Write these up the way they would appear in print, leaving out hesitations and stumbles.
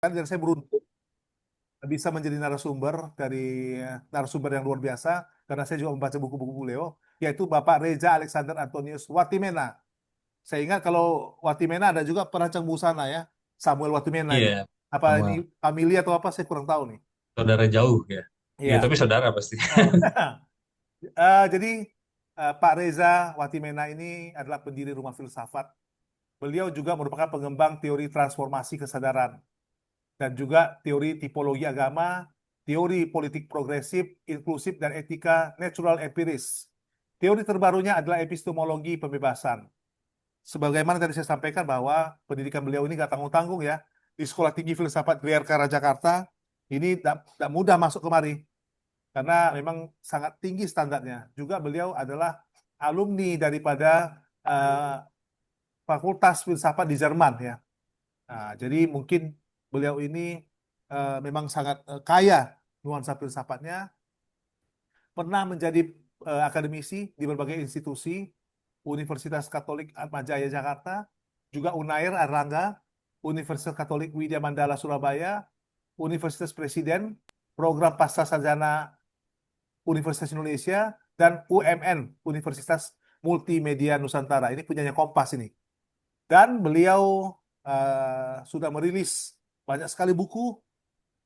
Dan saya beruntung bisa menjadi narasumber yang luar biasa karena saya juga membaca buku-buku beliau, yaitu Bapak Reza Alexander Antonius Watimena. Saya ingat kalau Watimena ada juga perancang busana ya, Samuel Watimena itu. Iya, Apa ini sama familia atau apa saya kurang tahu nih. saudara jauh ya. Iya, Iya. tapi saudara pasti. Oh. Jadi Pak Reza Watimena ini adalah pendiri Rumah Filsafat. Beliau juga merupakan pengembang teori transformasi kesadaran dan juga teori tipologi agama, teori politik progresif, inklusif, dan etika natural empiris. Teori terbarunya adalah epistemologi pembebasan. Sebagaimana tadi saya sampaikan bahwa pendidikan beliau ini nggak tanggung-tanggung ya. Di Sekolah Tinggi Filsafat GRK Jakarta, ini tidak mudah masuk kemari karena memang sangat tinggi standarnya. Juga beliau adalah alumni daripada Fakultas Filsafat di Jerman ya. Nah, jadi mungkin beliau ini memang sangat kaya nuansa filsafatnya, pernah menjadi akademisi di berbagai institusi, Universitas Katolik Atmajaya Jakarta, juga Unair Erlangga, Universitas Katolik Widya Mandala Surabaya, Universitas Presiden, Program Pasca Sarjana Universitas Indonesia, dan UMN, Universitas Multimedia Nusantara. Ini punyanya Kompas ini. Dan beliau sudah merilis banyak sekali buku,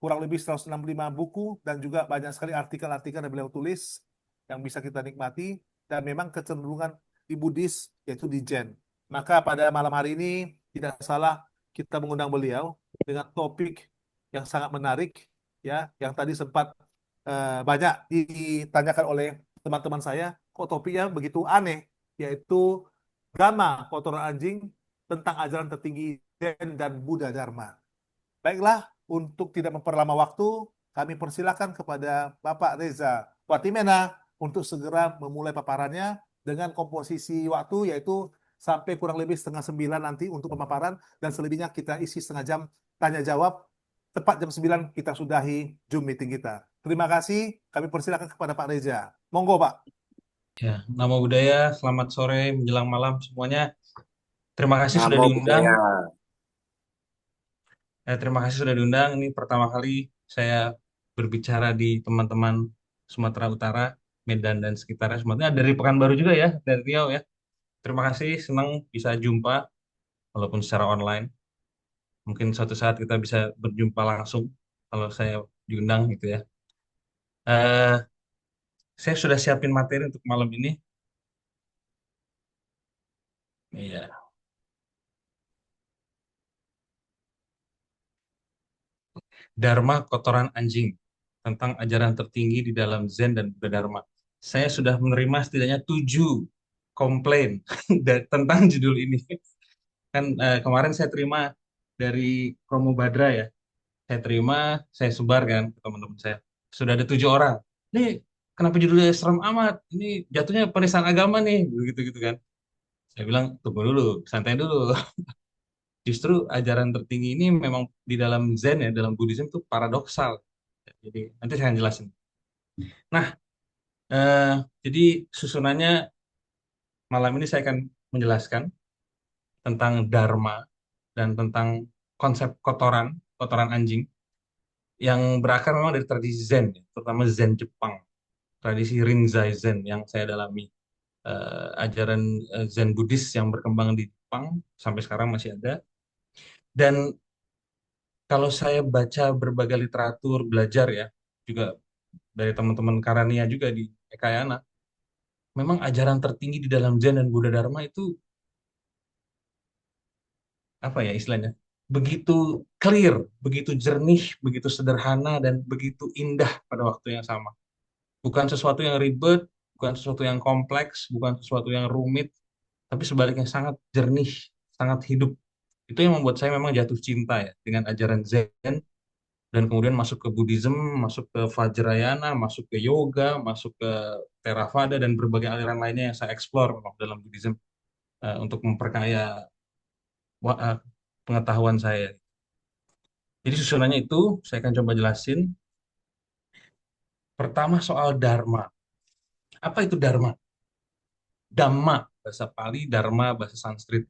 kurang lebih 165 buku, dan juga banyak sekali artikel-artikel yang beliau tulis yang bisa kita nikmati, dan memang kecenderungan di Buddhis, yaitu di Zen. Maka pada malam hari ini tidak salah kita mengundang beliau dengan topik yang sangat menarik, ya, yang tadi sempat banyak ditanyakan oleh teman-teman saya, kok topiknya begitu aneh, yaitu Dhamma Kotoran Anjing tentang ajaran tertinggi Zen dan Buddha Dharma. Baiklah, untuk tidak memperlama waktu, kami persilakan kepada Bapak Reza Watimena untuk segera memulai paparannya dengan komposisi waktu yaitu sampai kurang lebih setengah 9 nanti untuk pemaparan dan selebihnya kita isi setengah jam tanya jawab. Tepat jam 9 kita sudahi Zoom meeting kita. Terima kasih, kami persilakan kepada Pak Reza. Monggo Pak. Ya, nama budaya, selamat sore menjelang malam semuanya. Terima kasih sudah Namo diundang. Buddhaya. Terima kasih sudah diundang. Ini pertama kali saya berbicara di teman-teman Sumatera Utara, Medan dan sekitarnya. Semuanya dari Pekanbaru juga ya, dari Riau ya. Terima kasih, senang bisa jumpa walaupun secara online. Mungkin suatu saat kita bisa berjumpa langsung kalau saya diundang gitu ya. Eh, saya sudah siapin materi untuk malam ini. Iya. Dharma Kotoran Anjing tentang ajaran tertinggi di dalam Zen dan Buddha Dharma. Saya sudah menerima setidaknya 7 komplain tentang judul ini. Kan kemarin saya terima dari Promo Badra ya. Saya terima, saya sebarkan ke teman-teman saya. Sudah ada 7 orang. Ini kenapa judulnya serem amat? Ini jatuhnya penistaan agama nih, begitu gitu kan. Saya bilang tunggu dulu, santai dulu. Justru ajaran tertinggi ini memang di dalam Zen ya, dalam Buddhism itu paradoksal. Jadi nanti saya akan jelasin. Nah, eh, jadi susunannya malam ini saya akan menjelaskan tentang Dharma dan tentang konsep kotoran, kotoran anjing yang berakar memang dari tradisi Zen, ya, terutama Zen Jepang, tradisi Rinzai Zen yang saya dalami. Ajaran Zen Buddhis yang berkembang di Jepang sampai sekarang masih ada. Dan kalau saya baca berbagai literatur, belajar ya, juga dari teman-teman Karania juga di Ekayana, memang ajaran tertinggi di dalam Zen dan Buddha Dharma itu apa ya istilahnya? Begitu clear, begitu jernih, begitu sederhana dan begitu indah pada waktu yang sama. Bukan sesuatu yang ribet, bukan sesuatu yang kompleks, bukan sesuatu yang rumit, tapi sebaliknya sangat jernih, sangat hidup. Itu yang membuat saya memang jatuh cinta ya dengan ajaran Zen dan kemudian masuk ke Buddhism, masuk ke Vajrayana, masuk ke yoga, masuk ke Theravada dan berbagai aliran lainnya yang saya explore memang dalam Buddhism untuk memperkaya wa- eh, pengetahuan saya. Jadi susunannya itu saya akan coba jelasin. Pertama soal Dharma. Apa itu Dharma? Dhamma, bahasa Pali, Dharma, bahasa Sanskrit.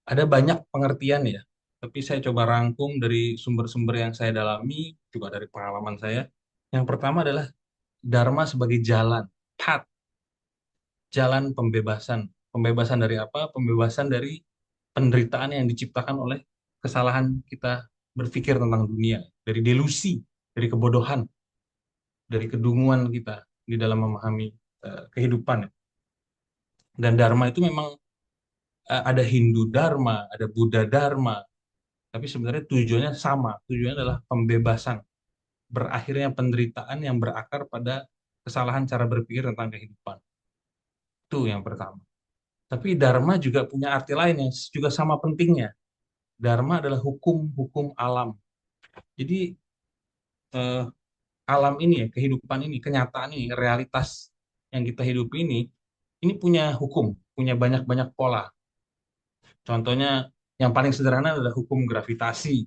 Ada banyak pengertian ya tapi saya coba rangkum dari sumber-sumber yang saya dalami, juga dari pengalaman saya. Yang pertama adalah Dharma sebagai jalan, path, jalan pembebasan. Pembebasan dari apa? Pembebasan dari penderitaan yang diciptakan oleh kesalahan kita berpikir tentang dunia, dari delusi, dari kebodohan, dari kedunguan kita di dalam memahami kehidupan. Dan Dharma itu memang ada Hindu Dharma, ada Buddha Dharma, tapi sebenarnya tujuannya sama. Tujuannya adalah pembebasan, berakhirnya penderitaan yang berakar pada kesalahan cara berpikir tentang kehidupan. Itu yang pertama. Tapi Dharma juga punya arti lain yang juga sama pentingnya. Dharma adalah hukum-hukum alam. Jadi eh, alam ini ya, kehidupan ini, kenyataan ini, realitas yang kita hidupi ini punya hukum, punya banyak-banyak pola. Contohnya yang paling sederhana adalah hukum gravitasi.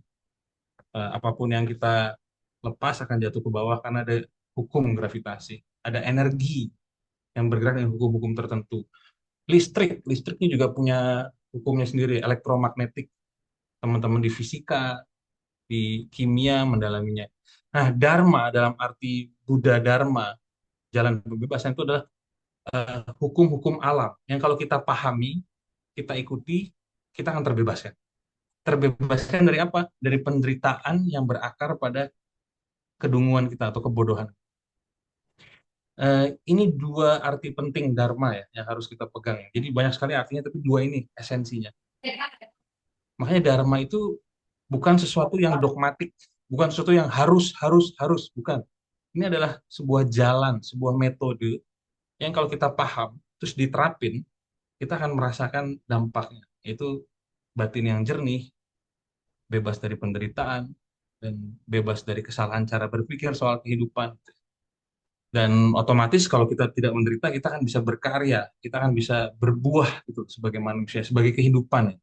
Apapun yang kita lepas akan jatuh ke bawah karena ada hukum gravitasi. Ada energi yang bergerak dengan hukum-hukum tertentu. Listriknya juga punya hukumnya sendiri, elektromagnetik. Teman-teman di fisika, di kimia mendalaminya. Nah, Dharma dalam arti Buddha Dharma, jalan pembebasan itu adalah hukum-hukum alam yang kalau kita pahami, kita ikuti, kita akan terbebaskan. Terbebaskan dari apa? Dari penderitaan yang berakar pada kedunguan kita atau kebodohan. Ini dua arti penting Dharma ya yang harus kita pegang. Jadi banyak sekali artinya, tapi dua ini esensinya. Makanya Dharma itu bukan sesuatu yang dogmatik, bukan sesuatu yang harus, bukan. Ini adalah sebuah jalan, sebuah metode yang kalau kita paham, terus diterapin, kita akan merasakan dampaknya. Yaitu batin yang jernih, bebas dari penderitaan, dan bebas dari kesalahan cara berpikir soal kehidupan. Dan otomatis kalau kita tidak menderita, kita akan bisa berkarya, kita akan bisa berbuah gitu sebagai manusia, sebagai kehidupan. Ya.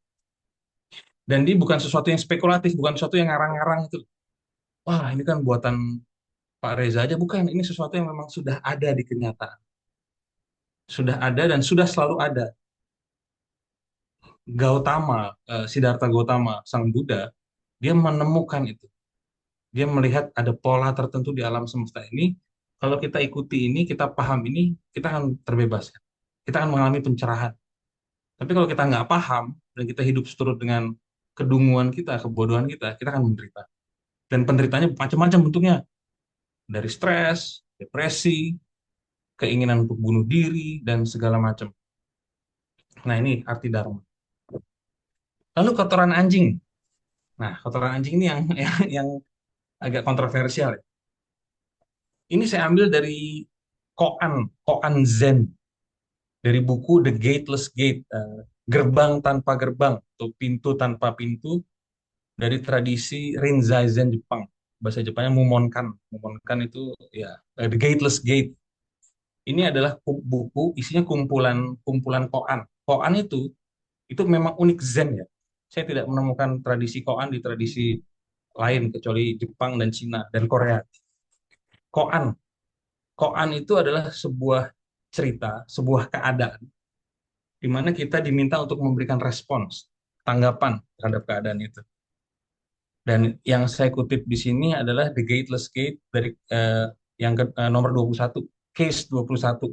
Dan ini bukan sesuatu yang spekulatif, bukan sesuatu yang ngarang-ngarang itu. Wah, ini kan buatan Pak Reza aja. Bukan, ini sesuatu yang memang sudah ada di kenyataan. Sudah ada dan sudah selalu ada. Gautama, Siddhartha Gautama, Sang Buddha, dia menemukan itu. Dia melihat ada pola tertentu di alam semesta ini. Kalau kita ikuti ini, kita paham ini, kita akan terbebas. Kita akan mengalami pencerahan. Tapi kalau kita nggak paham dan kita hidup seturut dengan kedunguan kita, kebodohan kita akan menderita. Dan penderitaannya macam-macam bentuknya. Dari stres, depresi, keinginan untuk bunuh diri, dan segala macam. Nah, ini arti Dharma. Lalu kotoran anjing. Nah, kotoran anjing ini yang yang agak kontroversial. Ya. Ini saya ambil dari Koan Zen, dari buku The Gateless Gate, gerbang tanpa gerbang, atau pintu tanpa pintu, dari tradisi Rinzai Zen Jepang. Bahasa Jepangnya Mumonkan. Mumonkan itu ya The Gateless Gate. Ini adalah buku isinya kumpulan kumpulan koan. Koan itu memang unik Zen ya. Saya tidak menemukan tradisi koan di tradisi lain kecuali Jepang dan Cina dan Korea. Koan, koan itu adalah sebuah cerita, sebuah keadaan di mana kita diminta untuk memberikan respons, tanggapan terhadap keadaan itu. Dan yang saya kutip di sini adalah The Gateless Gate dari nomor 21, case 21.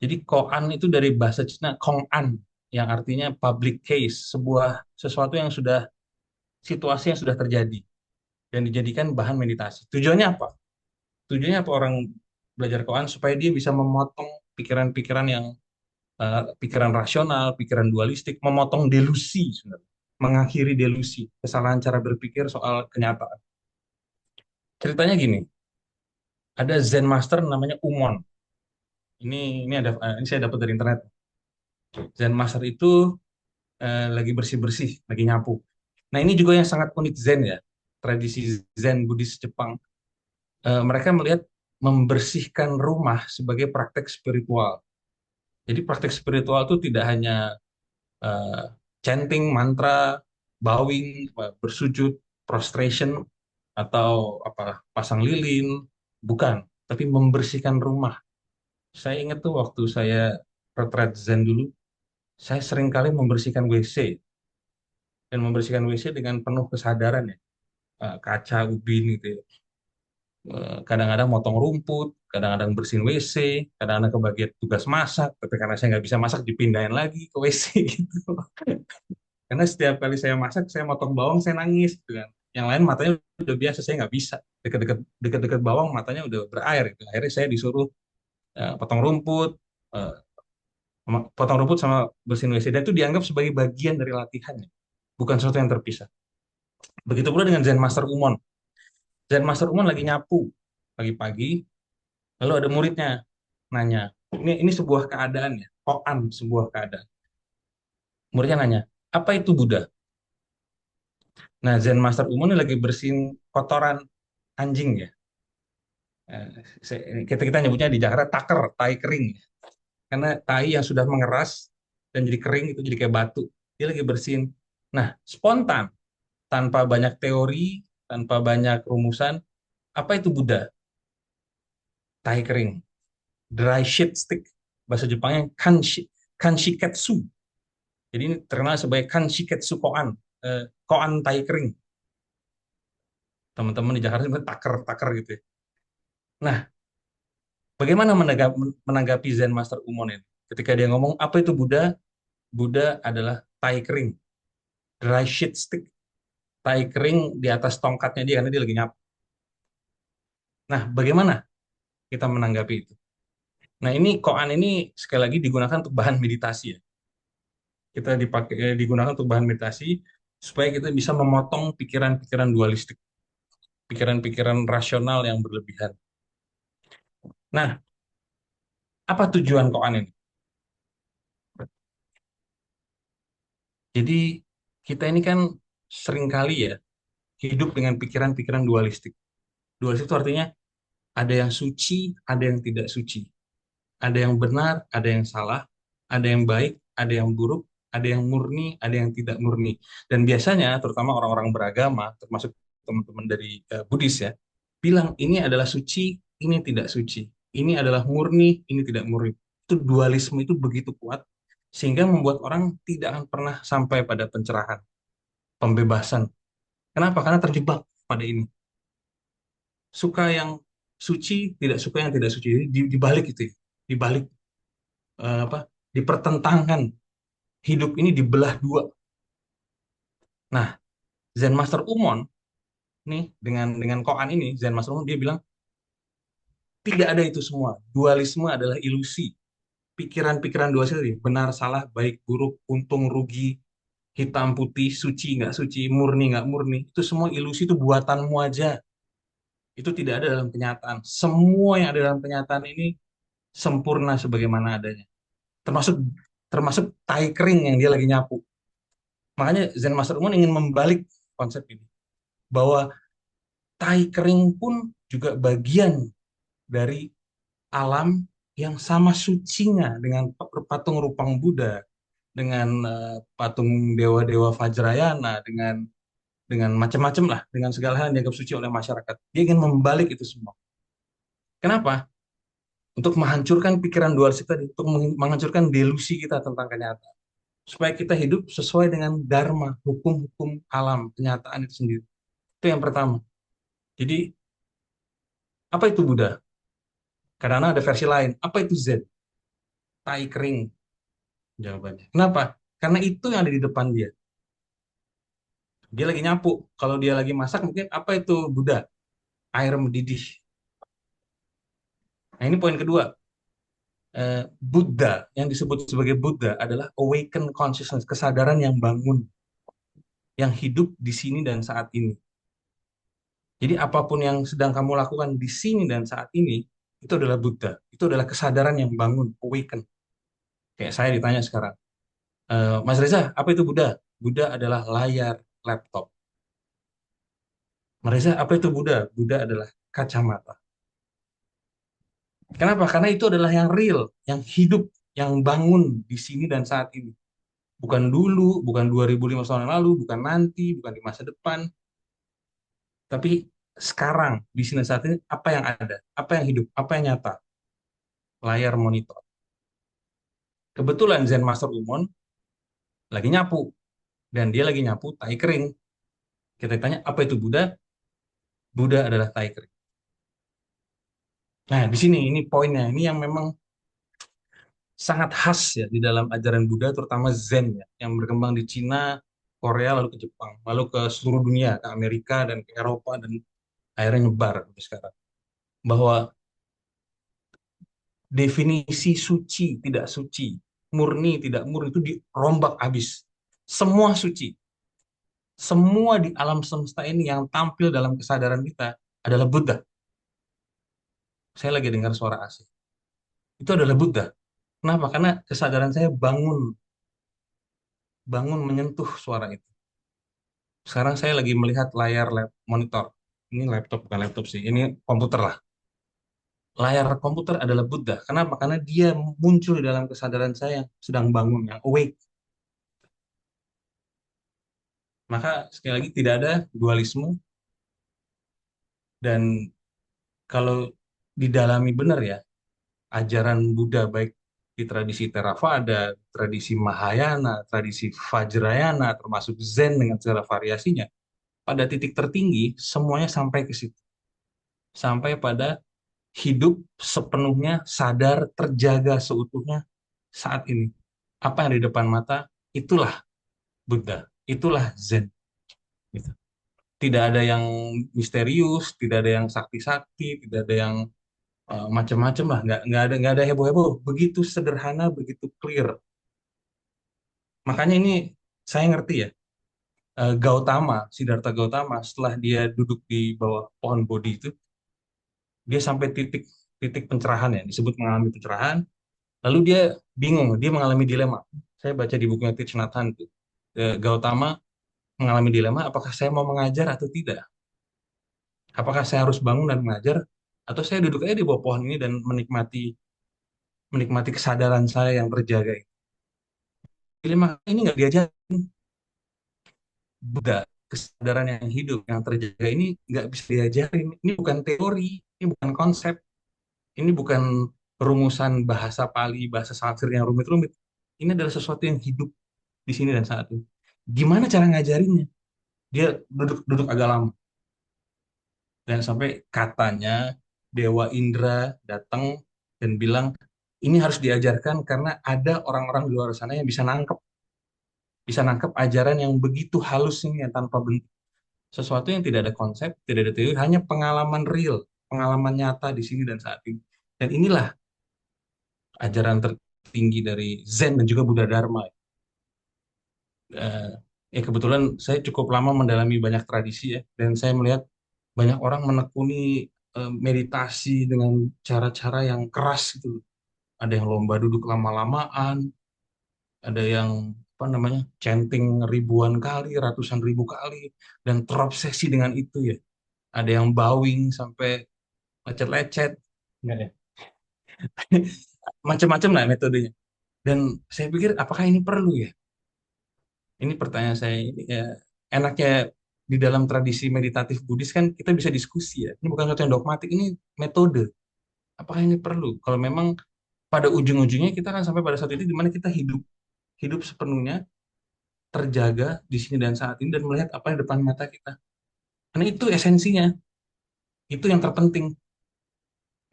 Jadi koan itu dari bahasa Cina Kong-an yang artinya public case, sebuah sesuatu yang sudah situasi yang sudah terjadi dan dijadikan bahan meditasi. Tujuannya apa? Tujuannya apa orang belajar koan supaya dia bisa memotong pikiran-pikiran yang pikiran rasional, pikiran dualistik, memotong delusi sebenarnya, mengakhiri delusi, kesalahan cara berpikir soal kenyataan. Ceritanya gini, ada Zen Master namanya Umon. Ini saya dapat dari internet. Zen Master itu lagi bersih-bersih, lagi nyapu. Nah, ini juga yang sangat unik Zen ya. Tradisi Zen Buddhis Jepang. Mereka melihat membersihkan rumah sebagai praktek spiritual. Jadi praktek spiritual itu tidak hanya eh, chanting, mantra, bowing, bersujud, prostration, atau apa pasang lilin, bukan. Tapi membersihkan rumah. Saya ingat tuh waktu saya retreat Zen dulu, saya sering kali membersihkan WC. dan membersihkan WC dengan penuh kesadaran ya. Kaca, ubin gitu ya. Kadang-kadang motong rumput, kadang-kadang bersihin WC, kadang-kadang kebagian tugas masak, tapi karena saya nggak bisa masak dipindahin lagi ke WC gitu. Karena setiap kali saya masak, saya motong bawang, saya nangis gitu kan. Yang lain matanya udah biasa, saya nggak bisa. Dekat-dekat bawang matanya udah berair gitu. Akhirnya saya disuruh potong rumput, eh, potong rumput sama bersihin WC. Dan itu dianggap sebagai bagian dari latihannya, bukan sesuatu yang terpisah. Begitu pula dengan Zen Master Umon. Zen Master Umon lagi nyapu pagi-pagi, lalu ada muridnya nanya, ini sebuah keadaan ya, koan sebuah keadaan. Muridnya nanya, apa itu Buddha? Nah, Zen Master Umon ini lagi bersihin kotoran anjing ya. Eh, kita kita nyebutnya di Jakarta taker, tai kering. Karena tai yang sudah mengeras dan jadi kering itu jadi kayak batu. Dia lagi bersihin. Nah, spontan, tanpa banyak teori, tanpa banyak rumusan, apa itu Buddha? Tai kering, dry shit stick. Bahasa Jepangnya kanshiketsu. Jadi ini terkenal sebagai kanshiketsu koan, koan tai kering. Teman-teman di Jakarta itu taker-taker gitu ya. Nah, bagaimana menanggapi Zen Master Umon ini? Ketika dia ngomong, apa itu Buddha? Buddha adalah tai kering, dry shit stick. Tai kering di atas tongkatnya dia karena dia lagi nyapu. Nah, bagaimana kita menanggapi itu? Nah, ini koan ini sekali lagi digunakan untuk bahan meditasi ya. Kita digunakan untuk bahan meditasi supaya kita bisa memotong pikiran-pikiran dualistik, pikiran-pikiran rasional yang berlebihan. Nah, apa tujuan koan ini? Jadi kita ini kan seringkali ya hidup dengan pikiran-pikiran dualistik. Dualistik itu artinya ada yang suci, ada yang tidak suci. Ada yang benar, ada yang salah, ada yang baik, ada yang buruk, ada yang murni, ada yang tidak murni. Dan biasanya, terutama orang-orang beragama, termasuk teman-teman dari Buddhis ya, bilang ini adalah suci, ini tidak suci. Ini adalah murni, ini tidak murni. Itu dualisme itu begitu kuat, sehingga membuat orang tidak akan pernah sampai pada pencerahan, pembebasan. Kenapa? Karena terjebak pada ini. Suka yang suci, tidak suka yang tidak suci. Jadi dibalik itu ya. Dibalik apa dipertentangkan, hidup ini dibelah dua. Nah, Zen Master Umon nih dengan koan ini, Zen Master Umon dia bilang tidak ada itu semua. Dualisme adalah ilusi. Pikiran-pikiran dualisme tadi, benar salah, baik buruk, untung rugi, hitam putih, suci nggak suci, murni nggak murni, itu semua ilusi, itu buatanmu aja. Itu tidak ada dalam kenyataan. Semua yang ada dalam kenyataan ini sempurna sebagaimana adanya. Termasuk termasuk tai kering yang dia lagi nyapu. Makanya Zen Master Umon ingin membalik konsep ini, bahwa tai kering pun juga bagian dari alam yang sama sucinya dengan patung Rupang Buddha, dengan patung dewa-dewa Vajrayana, dengan macam-macam lah, dengan segala hal yang dianggap suci oleh masyarakat. Dia ingin membalik itu semua. Kenapa? Untuk menghancurkan pikiran dualistik tadi, untuk menghancurkan delusi kita tentang kenyataan. Supaya kita hidup sesuai dengan dharma, hukum-hukum alam, kenyataan itu sendiri. Itu yang pertama. Jadi, apa itu Buddha? Karena ada versi lain. Apa itu Zen? Tai kering jawabannya. Kenapa? Karena itu yang ada di depan dia. Dia lagi nyapu. Kalau dia lagi masak, mungkin apa itu Buddha? Air mendidih. Nah, ini poin kedua. Buddha, yang disebut sebagai Buddha adalah awaken consciousness, kesadaran yang bangun, yang hidup di sini dan saat ini. Jadi apapun yang sedang kamu lakukan di sini dan saat ini, itu adalah Buddha. Itu adalah kesadaran yang bangun, awaken. Kayak saya ditanya sekarang, Mas Reza, apa itu Buddha? Buddha adalah layar laptop. Mas Reza, apa itu Buddha? Buddha adalah kacamata. Kenapa? Karena itu adalah yang real, yang hidup, yang bangun di sini dan saat ini. Bukan dulu, bukan 2500 tahun yang lalu, bukan nanti, bukan di masa depan. Tapi sekarang, di sini saat ini, apa yang ada? Apa yang hidup? Apa yang nyata? Layar monitor. Kebetulan Zen Master Umon lagi nyapu. dan dia lagi nyapu tai kering. Kita tanya, apa itu Buddha? Buddha adalah tai kering. Nah, di sini ini poinnya. Ini yang memang sangat khas ya di dalam ajaran Buddha, terutama Zen ya, yang berkembang di Cina, Korea, lalu ke Jepang, lalu ke seluruh dunia, ke Amerika dan ke Eropa, dan akhirnya nyebar sampai sekarang. Bahwa definisi suci, tidak suci, murni, tidak murni itu dirombak habis. Semua suci. Semua di alam semesta ini yang tampil dalam kesadaran kita adalah Buddha. Saya lagi dengar suara asing. Itu adalah Buddha. Kenapa? Karena kesadaran saya bangun, bangun menyentuh suara itu. Sekarang saya lagi melihat layar monitor. Ini laptop, bukan laptop sih. Ini komputer lah. Layar komputer adalah Buddha. Kenapa? Karena dia muncul di dalam kesadaran saya yang sedang bangun, yang awake. Maka sekali lagi tidak ada dualisme, dan kalau didalami benar ya, ajaran Buddha baik di tradisi Theravada, tradisi Mahayana, tradisi Vajrayana, termasuk Zen dengan segala variasinya, pada titik tertinggi semuanya sampai ke situ. Sampai pada hidup sepenuhnya sadar, terjaga seutuhnya saat ini. Apa yang di depan mata, itulah Buddha, itulah Zen. Gitu. Tidak ada yang misterius, tidak ada yang sakti-sakti, tidak ada yang macam-macam lah, nggak ada heboh-heboh. Begitu sederhana, begitu clear. Makanya ini saya ngerti ya, Gautama, Siddhartha Gautama, setelah dia duduk di bawah pohon Bodhi itu, dia sampai titik titik pencerahan ya, disebut mengalami pencerahan. Lalu dia bingung, dia mengalami dilema. Saya baca di bukunya Thich Nhat Hanh tuh. Gautama mengalami dilema, apakah saya mau mengajar atau tidak? Apakah saya harus bangun dan mengajar, atau saya duduk aja di bawah pohon ini dan menikmati menikmati kesadaran saya yang terjaga ini. Dilema ini nggak diajarin. Buddha, kesadaran yang hidup, yang terjaga ini nggak bisa diajarin. Ini bukan teori, ini bukan konsep, ini bukan rumusan bahasa Pali, bahasa Sanskrit yang rumit-rumit. Ini adalah sesuatu yang hidup di sini dan saat ini. Gimana cara ngajarinnya? Dia duduk agak lama. Dan sampai katanya Dewa Indra datang dan bilang, ini harus diajarkan karena ada orang-orang di luar sana yang bisa nangkep ajaran yang begitu halus ini yang tanpa bentuk. Sesuatu yang tidak ada konsep, tidak ada teori, hanya pengalaman real, pengalaman nyata di sini dan saat ini. Dan inilah ajaran tertinggi dari Zen dan juga Buddha Dharma. Eh, ya kebetulan saya cukup lama mendalami banyak tradisi ya, dan saya melihat banyak orang menekuni meditasi dengan cara-cara yang keras gitu. Ada yang lomba duduk lama-lamaan, ada yang apa namanya chanting ribuan kali, ratusan ribu kali, dan terobsesi dengan itu ya. Ada yang bowing sampai lecet-lecet, enggak ya? Macam-macam lah metodenya. Dan saya pikir apakah ini perlu ya? Ini pertanyaan saya. Ini ya, enaknya di dalam tradisi meditatif Buddhis kan kita bisa diskusi ya. Ini bukan sesuatu yang dogmatik, ini metode. Apakah ini perlu? Kalau memang pada ujung-ujungnya kita kan sampai pada saat itu di mana kita hidup hidup sepenuhnya terjaga di sini dan saat ini dan melihat apa yang di depan mata kita. Karena itu esensinya, itu yang terpenting.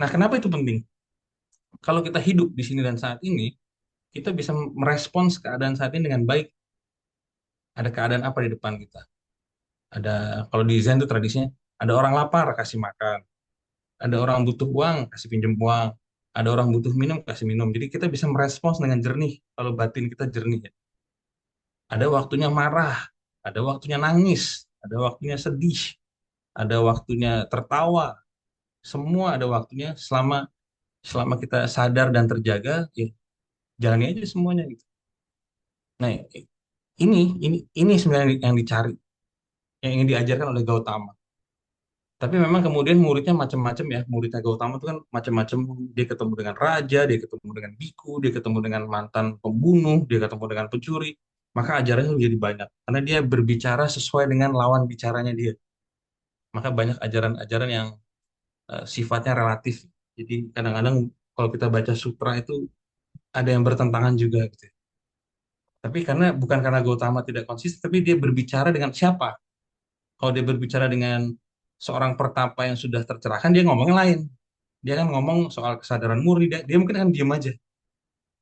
Nah, kenapa itu penting? Kalau kita hidup di sini dan saat ini, kita bisa merespons keadaan saat ini dengan baik. Ada keadaan apa di depan kita? Ada, kalau di Zen itu tradisinya, ada orang lapar, kasih makan. Ada orang butuh uang, kasih pinjam uang. Ada orang butuh minum, kasih minum. Jadi kita bisa merespons dengan jernih, kalau batin kita jernih ya. Ada waktunya marah, ada waktunya nangis, ada waktunya sedih, ada waktunya tertawa. Semua ada waktunya selama selama kita sadar dan terjaga, ya jalani aja semuanya gitu. Nah, ini ini sebenarnya yang dicari, yang ingin diajarkan oleh Gautama. Tapi memang kemudian muridnya macam-macam ya. Muridnya Gautama itu kan macam-macam. Dia ketemu dengan raja, dia ketemu dengan biku, dia ketemu dengan mantan pembunuh, dia ketemu dengan pencuri. Maka ajarannya menjadi banyak. Karena dia berbicara sesuai dengan lawan bicaranya dia. Maka banyak ajaran-ajaran yang sifatnya relatif. Jadi kadang-kadang kalau kita baca sutra itu ada yang bertentangan juga gitu. Tapi karena bukan karena Gautama tidak konsisten, tapi dia berbicara dengan siapa? Kalau dia berbicara dengan seorang pertapa yang sudah tercerahkan, dia ngomongnya lain. Dia kan ngomong soal kesadaran murni, dia mungkin akan diam aja.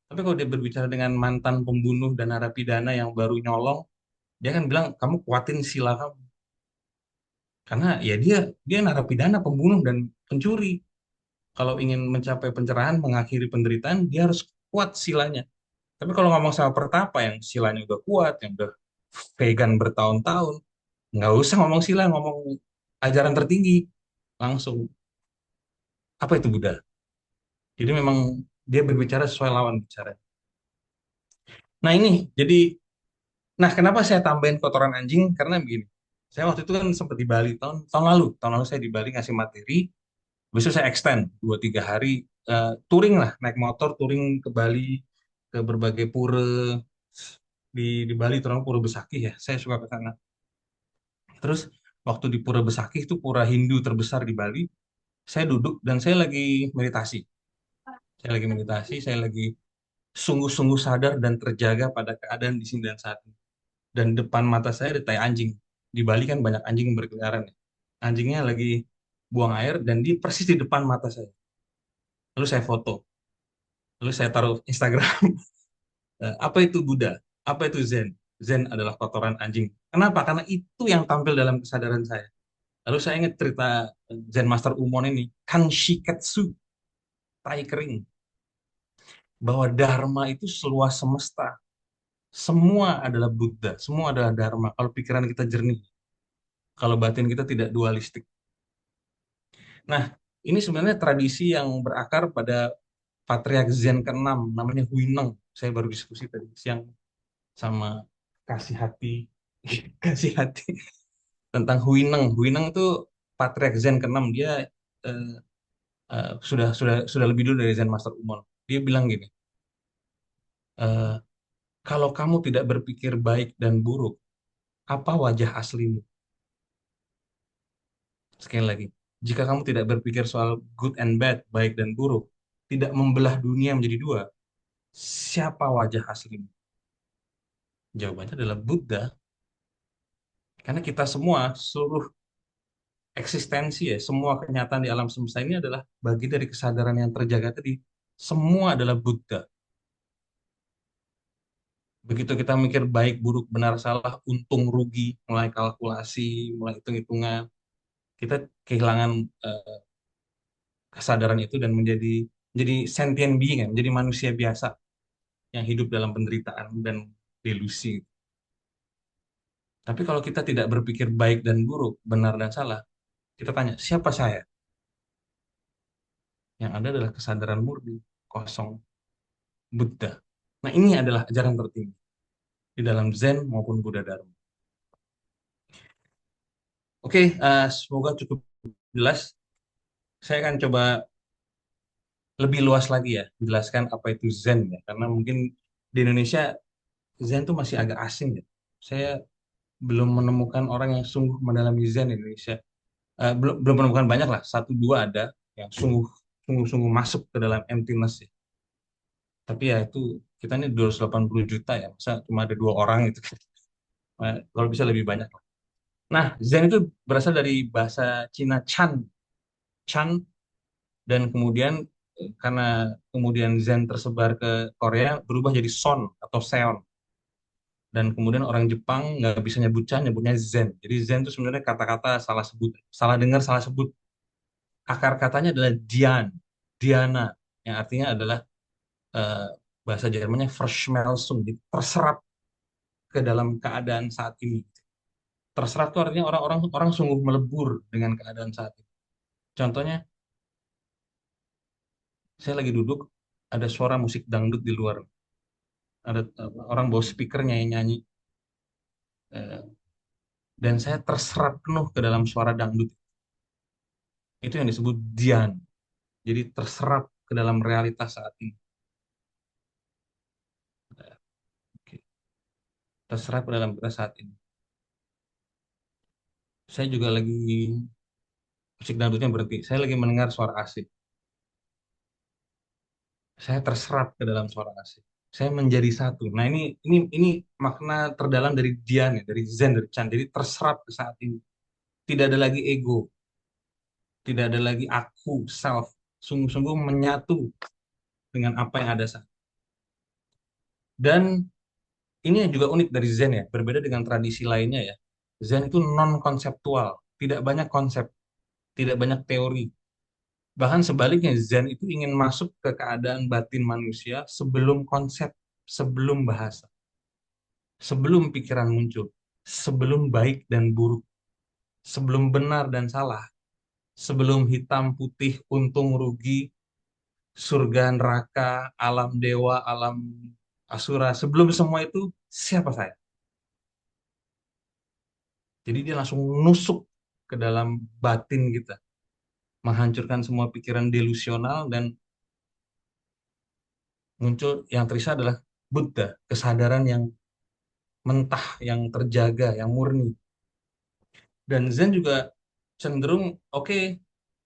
Tapi kalau dia berbicara dengan mantan pembunuh dan narapidana yang baru nyolong, dia kan bilang, kamu kuatin sila kamu. Karena ya dia narapidana, pembunuh dan pencuri. Kalau ingin mencapai pencerahan, mengakhiri penderitaan, dia harus kuat silanya. Tapi kalau ngomong sama pertapa yang silanya udah kuat, yang udah vegan bertahun-tahun, nggak usah ngomong sila, ngomong ajaran tertinggi langsung. Apa itu Buddha? Jadi memang dia berbicara sesuai lawan bicara. Nah ini, nah kenapa saya tambahin kotoran anjing? Karena begini, saya waktu itu kan sempat di Bali tahun lalu saya di Bali ngasih materi, besok saya extend 2 3 hari touring lah, naik motor touring ke Bali, ke berbagai pura di Bali, terutama Pura Besakih ya, saya suka ke sana. Terus waktu di Pura Besakih itu pura Hindu terbesar di Bali, saya duduk dan saya lagi meditasi. Saya lagi sungguh-sungguh sadar dan terjaga pada keadaan di sini dan saat ini. Dan depan mata saya ada tai anjing. Di Bali kan banyak anjing berkeliaran ya. Anjingnya lagi buang air dan dia persis di depan mata saya. Lalu saya foto, lalu saya taruh Instagram. Apa itu Buddha? Apa itu Zen? Zen adalah kotoran anjing. Kenapa? Karena itu yang tampil dalam kesadaran saya. Lalu saya ingat cerita Zen Master Umon ini, Kanshiketsu, tai kering, bahwa Dharma itu seluas semesta. Semua adalah Buddha, semua adalah Dharma. Kalau pikiran kita jernih, kalau batin kita tidak dualistik. Nah, ini sebenarnya tradisi yang berakar pada Patriark Zen ke-6, namanya Huineng. Saya baru diskusi tadi siang sama kasih hati, kasih hati tentang Huineng. Huineng itu Patriark Zen ke-6. Dia eh, sudah lebih dulu dari Zen Master Umon. Dia bilang gini, eh, kalau kamu tidak berpikir baik dan buruk, apa wajah aslimu? Sekali lagi, jika kamu tidak berpikir soal good and bad, baik dan buruk, tidak membelah dunia menjadi dua, siapa wajah aslimu? Jawabannya adalah Buddha. Karena kita semua, seluruh eksistensi ya, semua kenyataan di alam semesta ini adalah bagi dari kesadaran yang terjaga tadi. Semua adalah Buddha. Begitu kita mikir baik, buruk, benar, salah, untung, rugi, mulai kalkulasi, mulai hitung-hitungan, kita kehilangan eh, kesadaran itu dan menjadi sentient being, ya, menjadi manusia biasa yang hidup dalam penderitaan dan delusi. Tapi kalau kita tidak berpikir baik dan buruk, benar dan salah, kita tanya, siapa saya? Yang ada adalah kesadaran murni, kosong, Buddha. Nah ini adalah ajaran tertinggi di dalam Zen maupun Buddha Dharma. Oke, semoga cukup jelas. Saya akan coba lebih luas lagi ya, menjelaskan apa itu Zen ya. Karena mungkin di Indonesia Zen itu masih agak asing ya. Saya belum menemukan orang yang sungguh mendalami Zen di Indonesia. Belum menemukan banyak lah, satu dua ada yang sungguh-sungguh masuk ke dalam emptiness ya. Tapi ya itu kita ini 280 juta ya, masa cuma ada 2 orang itu kan. Kalau bisa lebih banyak lah. Nah, Zen itu berasal dari bahasa Cina Chan, Chan dan kemudian karena kemudian Zen tersebar ke Korea berubah jadi Son atau Seon. Dan kemudian orang Jepang nggak bisa nyebut Chan, nyebutnya Zen. Jadi Zen itu sebenarnya kata-kata salah sebut, salah dengar, salah sebut. Akar katanya adalah Dian, Diana, yang artinya adalah eh, bahasa Jermannya Verschmelzung, jadi terserap ke dalam keadaan saat ini. Terserap itu artinya orang-orang orang sungguh melebur dengan keadaan saat ini. Contohnya, saya lagi duduk, ada suara musik dangdut di luar, ada orang bawa speaker nyanyi-nyanyi, dan saya terserap penuh ke dalam suara dangdut. Itu yang disebut Dian. Jadi terserap ke dalam realitas saat ini. Oke. Terserap ke dalam kita saat ini. Saya juga lagi musik dangdutnya berhenti. Saya lagi mendengar suara asik. Saya terserap ke dalam suara asik. Saya menjadi satu. Nah, ini makna terdalam dari Dian ya, dari Zen, dari Chan. Jadi terserap ke saat ini. Tidak ada lagi ego, tidak ada lagi aku, self. Sungguh-sungguh menyatu dengan apa yang ada saat. Dan ini yang juga unik dari Zen ya, berbeda dengan tradisi lainnya ya. Zen itu non konseptual, tidak banyak konsep, tidak banyak teori. Bahkan sebaliknya, Zen itu ingin masuk ke keadaan batin manusia sebelum konsep, sebelum bahasa, sebelum pikiran muncul, sebelum baik dan buruk, sebelum benar dan salah, sebelum hitam putih, untung rugi, surga neraka, alam dewa, alam asura, sebelum semua itu siapa saya? Jadi dia langsung nusuk ke dalam batin kita, menghancurkan semua pikiran delusional dan muncul yang tersisa adalah Buddha, kesadaran yang mentah, yang terjaga, yang murni. Dan Zen juga cenderung oke,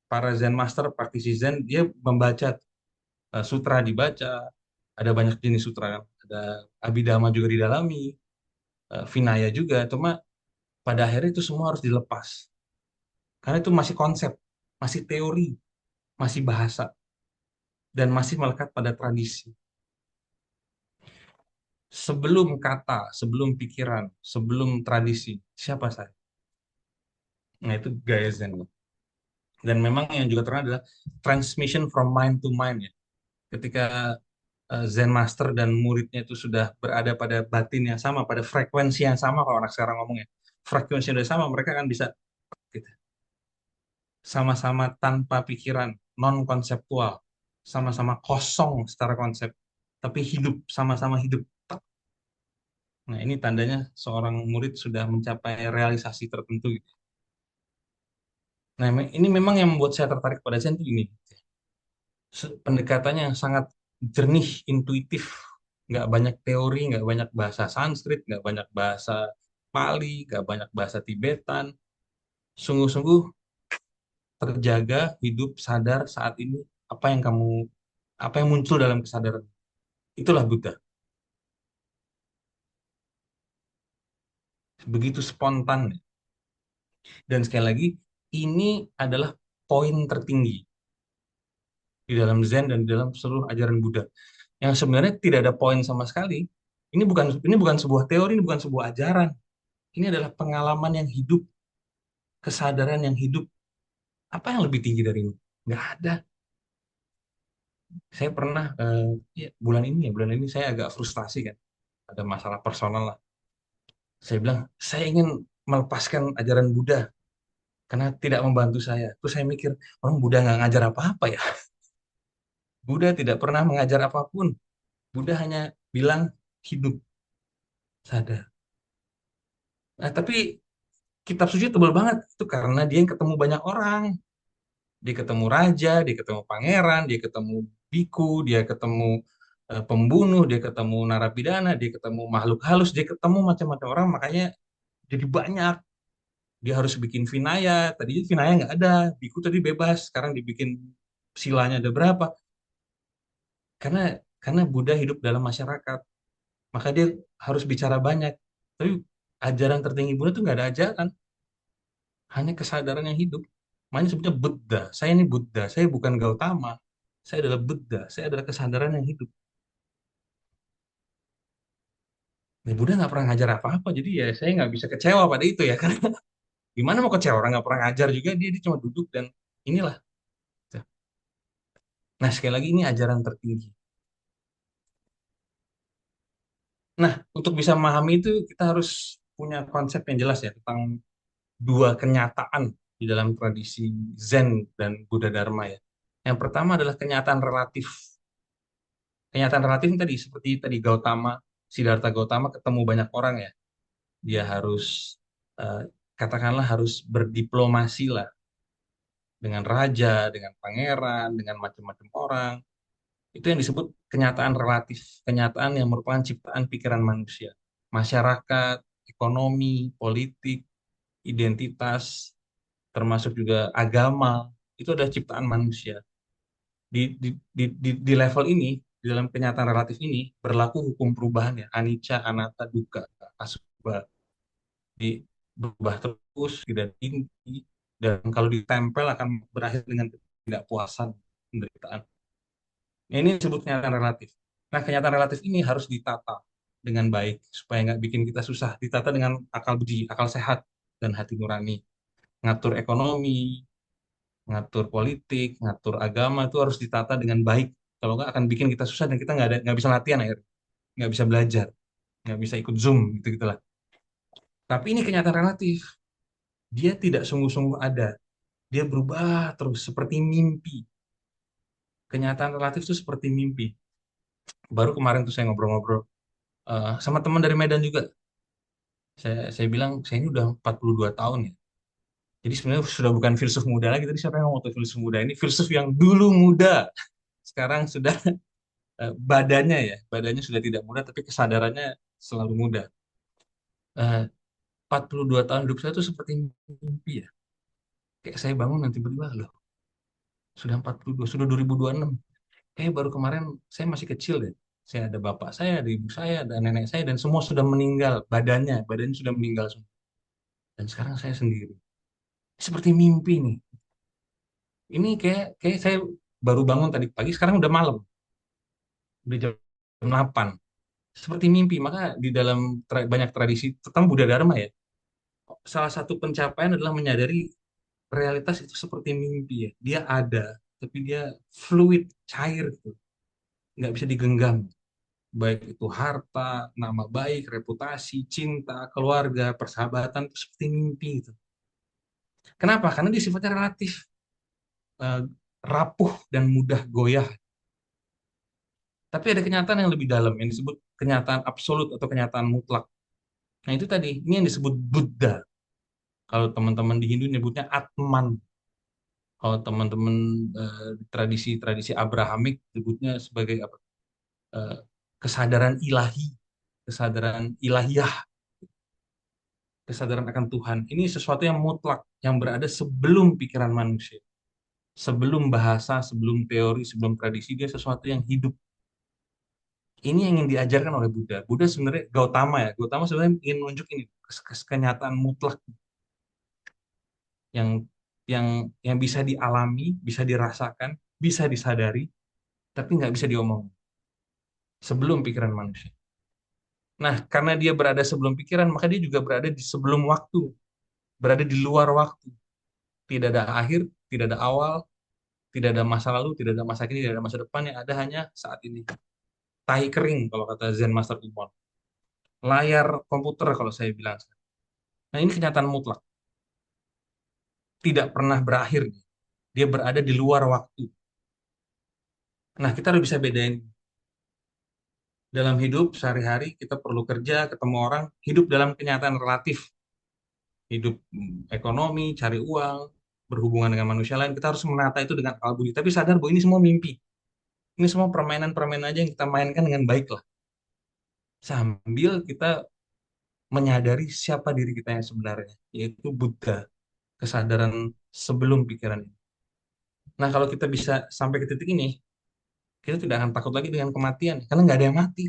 para Zen master, praktisi Zen, dia membaca sutra dibaca, ada banyak jenis sutra kan. Ada Abhidhamma juga didalami, Vinaya juga. Cuma pada akhirnya itu semua harus dilepas. Karena itu masih konsep, masih teori, masih bahasa, dan masih melekat pada tradisi. Sebelum kata, sebelum pikiran, sebelum tradisi, siapa saya? Nah, itu gaya Zen. Dan memang yang juga terkenal adalah transmission from mind to mind ya. Ketika Zen Master dan muridnya itu sudah berada pada batin yang sama, pada frekuensi yang sama, kalau anak sekarang ngomongnya, frekuensi yang sudah sama, mereka akan bisa gitu, sama-sama tanpa pikiran, non konseptual, sama-sama kosong secara konsep, tapi hidup, sama-sama hidup. Nah, ini tandanya seorang murid sudah mencapai realisasi tertentu gitu. Nah, ini memang yang membuat saya tertarik pada Zen itu ini. Pendekatannya yang sangat jernih, intuitif, nggak banyak teori, nggak banyak bahasa Sanskrit, nggak banyak bahasa Pali, nggak banyak bahasa Tibetan. Sungguh-sungguh terjaga, hidup, sadar saat ini apa yang kamu, apa yang muncul dalam kesadaran. Itulah Buddha. Begitu spontan. Dan sekali lagi, ini adalah poin tertinggi di dalam Zen dan di dalam seluruh ajaran Buddha. Yang sebenarnya tidak ada poin sama sekali. Ini bukan sebuah teori, ini bukan sebuah ajaran. Ini adalah pengalaman yang hidup, kesadaran yang hidup. Apa yang lebih tinggi dari ini? Nggak ada. Saya pernah, ya, bulan ini saya agak frustasi kan. Ada masalah personal lah. Saya bilang, saya ingin melepaskan ajaran Buddha karena tidak membantu saya. Terus saya mikir, orang Buddha nggak ngajar apa-apa ya. Buddha tidak pernah mengajar apapun. Buddha hanya bilang hidup, sadar. Nah, tapi kitab suci tebal banget. Itu karena dia yang ketemu banyak orang. Dia ketemu raja, dia ketemu pangeran, dia ketemu biku, dia ketemu pembunuh, dia ketemu narapidana, dia ketemu makhluk halus, dia ketemu macam-macam orang, makanya jadi banyak. Dia harus bikin Vinaya, tadi Vinaya nggak ada, biku tadi bebas, sekarang dibikin silanya ada berapa? Karena karena Buddha hidup dalam masyarakat, maka dia harus bicara banyak. Tapi ajaran tertinggi Buddha itu nggak ada ajaran, hanya kesadaran yang hidup. Makanya sebutnya Buddha. Saya ini Buddha, saya bukan Gautama. Saya adalah Buddha, saya adalah kesadaran yang hidup. Nah, Buddha nggak pernah ngajar apa-apa, jadi ya saya nggak bisa kecewa pada itu ya. Karena gimana mau kecewa orang nggak pernah ngajar juga, dia cuma duduk dan inilah. Nah, sekali lagi ini ajaran tertinggi. Nah, untuk bisa memahami itu kita harus punya konsep yang jelas ya tentang dua kenyataan di dalam tradisi Zen dan Buddha Dharma ya. Yang pertama adalah kenyataan relatif. Kenyataan relatif ini tadi seperti tadi Gautama, Siddhartha Gautama ketemu banyak orang ya. Dia harus eh, katakanlah harus berdiplomasi lah dengan raja, dengan pangeran, dengan macam-macam orang. Itu yang disebut kenyataan relatif, kenyataan yang merupakan ciptaan pikiran manusia. Masyarakat, ekonomi, politik, identitas, termasuk juga agama, itu adalah ciptaan manusia. Di level ini, di dalam kenyataan relatif ini berlaku hukum perubahan ya, anicca, anatta, dukkha, asubha. Di berubah terus, tidak tinggi, dan kalau ditempel akan berakhir dengan ketidakpuasan, penderitaan. Nah, ini disebut kenyataan relatif. Nah, kenyataan relatif ini harus ditata dengan baik supaya nggak bikin kita susah. Ditata dengan akal budi, akal sehat, dan hati nurani. Ngatur ekonomi, ngatur politik, ngatur agama itu harus ditata dengan baik. Kalau nggak akan bikin kita susah dan kita nggak bisa latihan akhirnya, nggak bisa belajar, nggak bisa ikut Zoom gitu gitulah. Tapi ini kenyataan relatif. Dia tidak sungguh-sungguh ada. Dia berubah terus seperti mimpi. Kenyataan relatif itu seperti mimpi. Baru kemarin tuh saya ngobrol-ngobrol sama teman dari Medan juga. Saya bilang saya ini udah 42 tahun ya. Jadi sebenarnya sudah bukan filsuf muda lagi. Tadi siapa yang ngomong tuh filsuf muda? Ini filsuf yang dulu muda. Sekarang sudah badannya ya, badannya sudah tidak muda, tapi kesadarannya selalu muda. 42 tahun hidup saya itu seperti mimpi ya. Kayak saya bangun nanti tiba loh, sudah 42, sudah 2026. Kayak baru kemarin saya masih kecil deh. Saya ada bapak saya, ada ibu saya, ada nenek saya, dan semua sudah meninggal. Badannya sudah meninggal semua. Dan sekarang saya sendiri. Seperti mimpi nih. Ini kayak saya baru bangun tadi pagi, sekarang udah malam. Udah jam 8. Seperti mimpi. Maka di dalam banyak tradisi, terutama Buddha Dharma ya, salah satu pencapaian adalah menyadari realitas itu seperti mimpi ya. Dia ada, tapi dia fluid, cair gitu. Nggak bisa digenggam. Baik itu harta, nama baik, reputasi, cinta, keluarga, persahabatan, itu seperti mimpi itu. Kenapa? Karena dia sifatnya relatif, eh, rapuh dan mudah goyah. Tapi ada kenyataan yang lebih dalam, yang disebut kenyataan absolut atau kenyataan mutlak. Nah itu tadi, ini yang disebut Buddha. Kalau teman-teman di Hindu nyebutnya Atman. Kalau teman-teman tradisi-tradisi Abrahamik sebutnya sebagai apa? Eh, kesadaran ilahi, kesadaran ilahiyah, kesadaran akan Tuhan. Ini sesuatu yang mutlak, yang berada sebelum pikiran manusia. Sebelum bahasa, sebelum teori, sebelum tradisi, dia sesuatu yang hidup. Ini yang ingin diajarkan oleh Buddha. Buddha sebenarnya Gautama ya. Gautama sebenarnya ingin menunjuk ini, kenyataan mutlak yang yang yang bisa dialami, bisa dirasakan, bisa disadari, tapi nggak bisa diomong sebelum pikiran manusia. Nah, karena dia berada sebelum pikiran, maka dia juga berada di sebelum waktu, berada di luar waktu. Tidak ada akhir, tidak ada awal, tidak ada masa lalu, tidak ada masa kini, tidak ada masa depan, yang ada hanya saat ini. Tai kering kalau kata Zen Master Kumon. Layar komputer kalau saya bilang. Nah, ini kenyataan mutlak. Tidak pernah berakhir. Dia berada di luar waktu. Nah, kita harus bisa bedain. Dalam hidup sehari-hari kita perlu kerja, ketemu orang, hidup dalam kenyataan relatif. Hidup ekonomi, cari uang, berhubungan dengan manusia lain, kita harus menata itu dengan akal budi. Tapi sadar bahwa ini semua mimpi. Ini semua permainan-permainan aja yang kita mainkan dengan baik lah. Sambil kita menyadari siapa diri kita yang sebenarnya, yaitu Buddha, kesadaran sebelum pikiran ini. Nah, kalau kita bisa sampai ke titik ini, kita tidak akan takut lagi dengan kematian, karena nggak ada yang mati.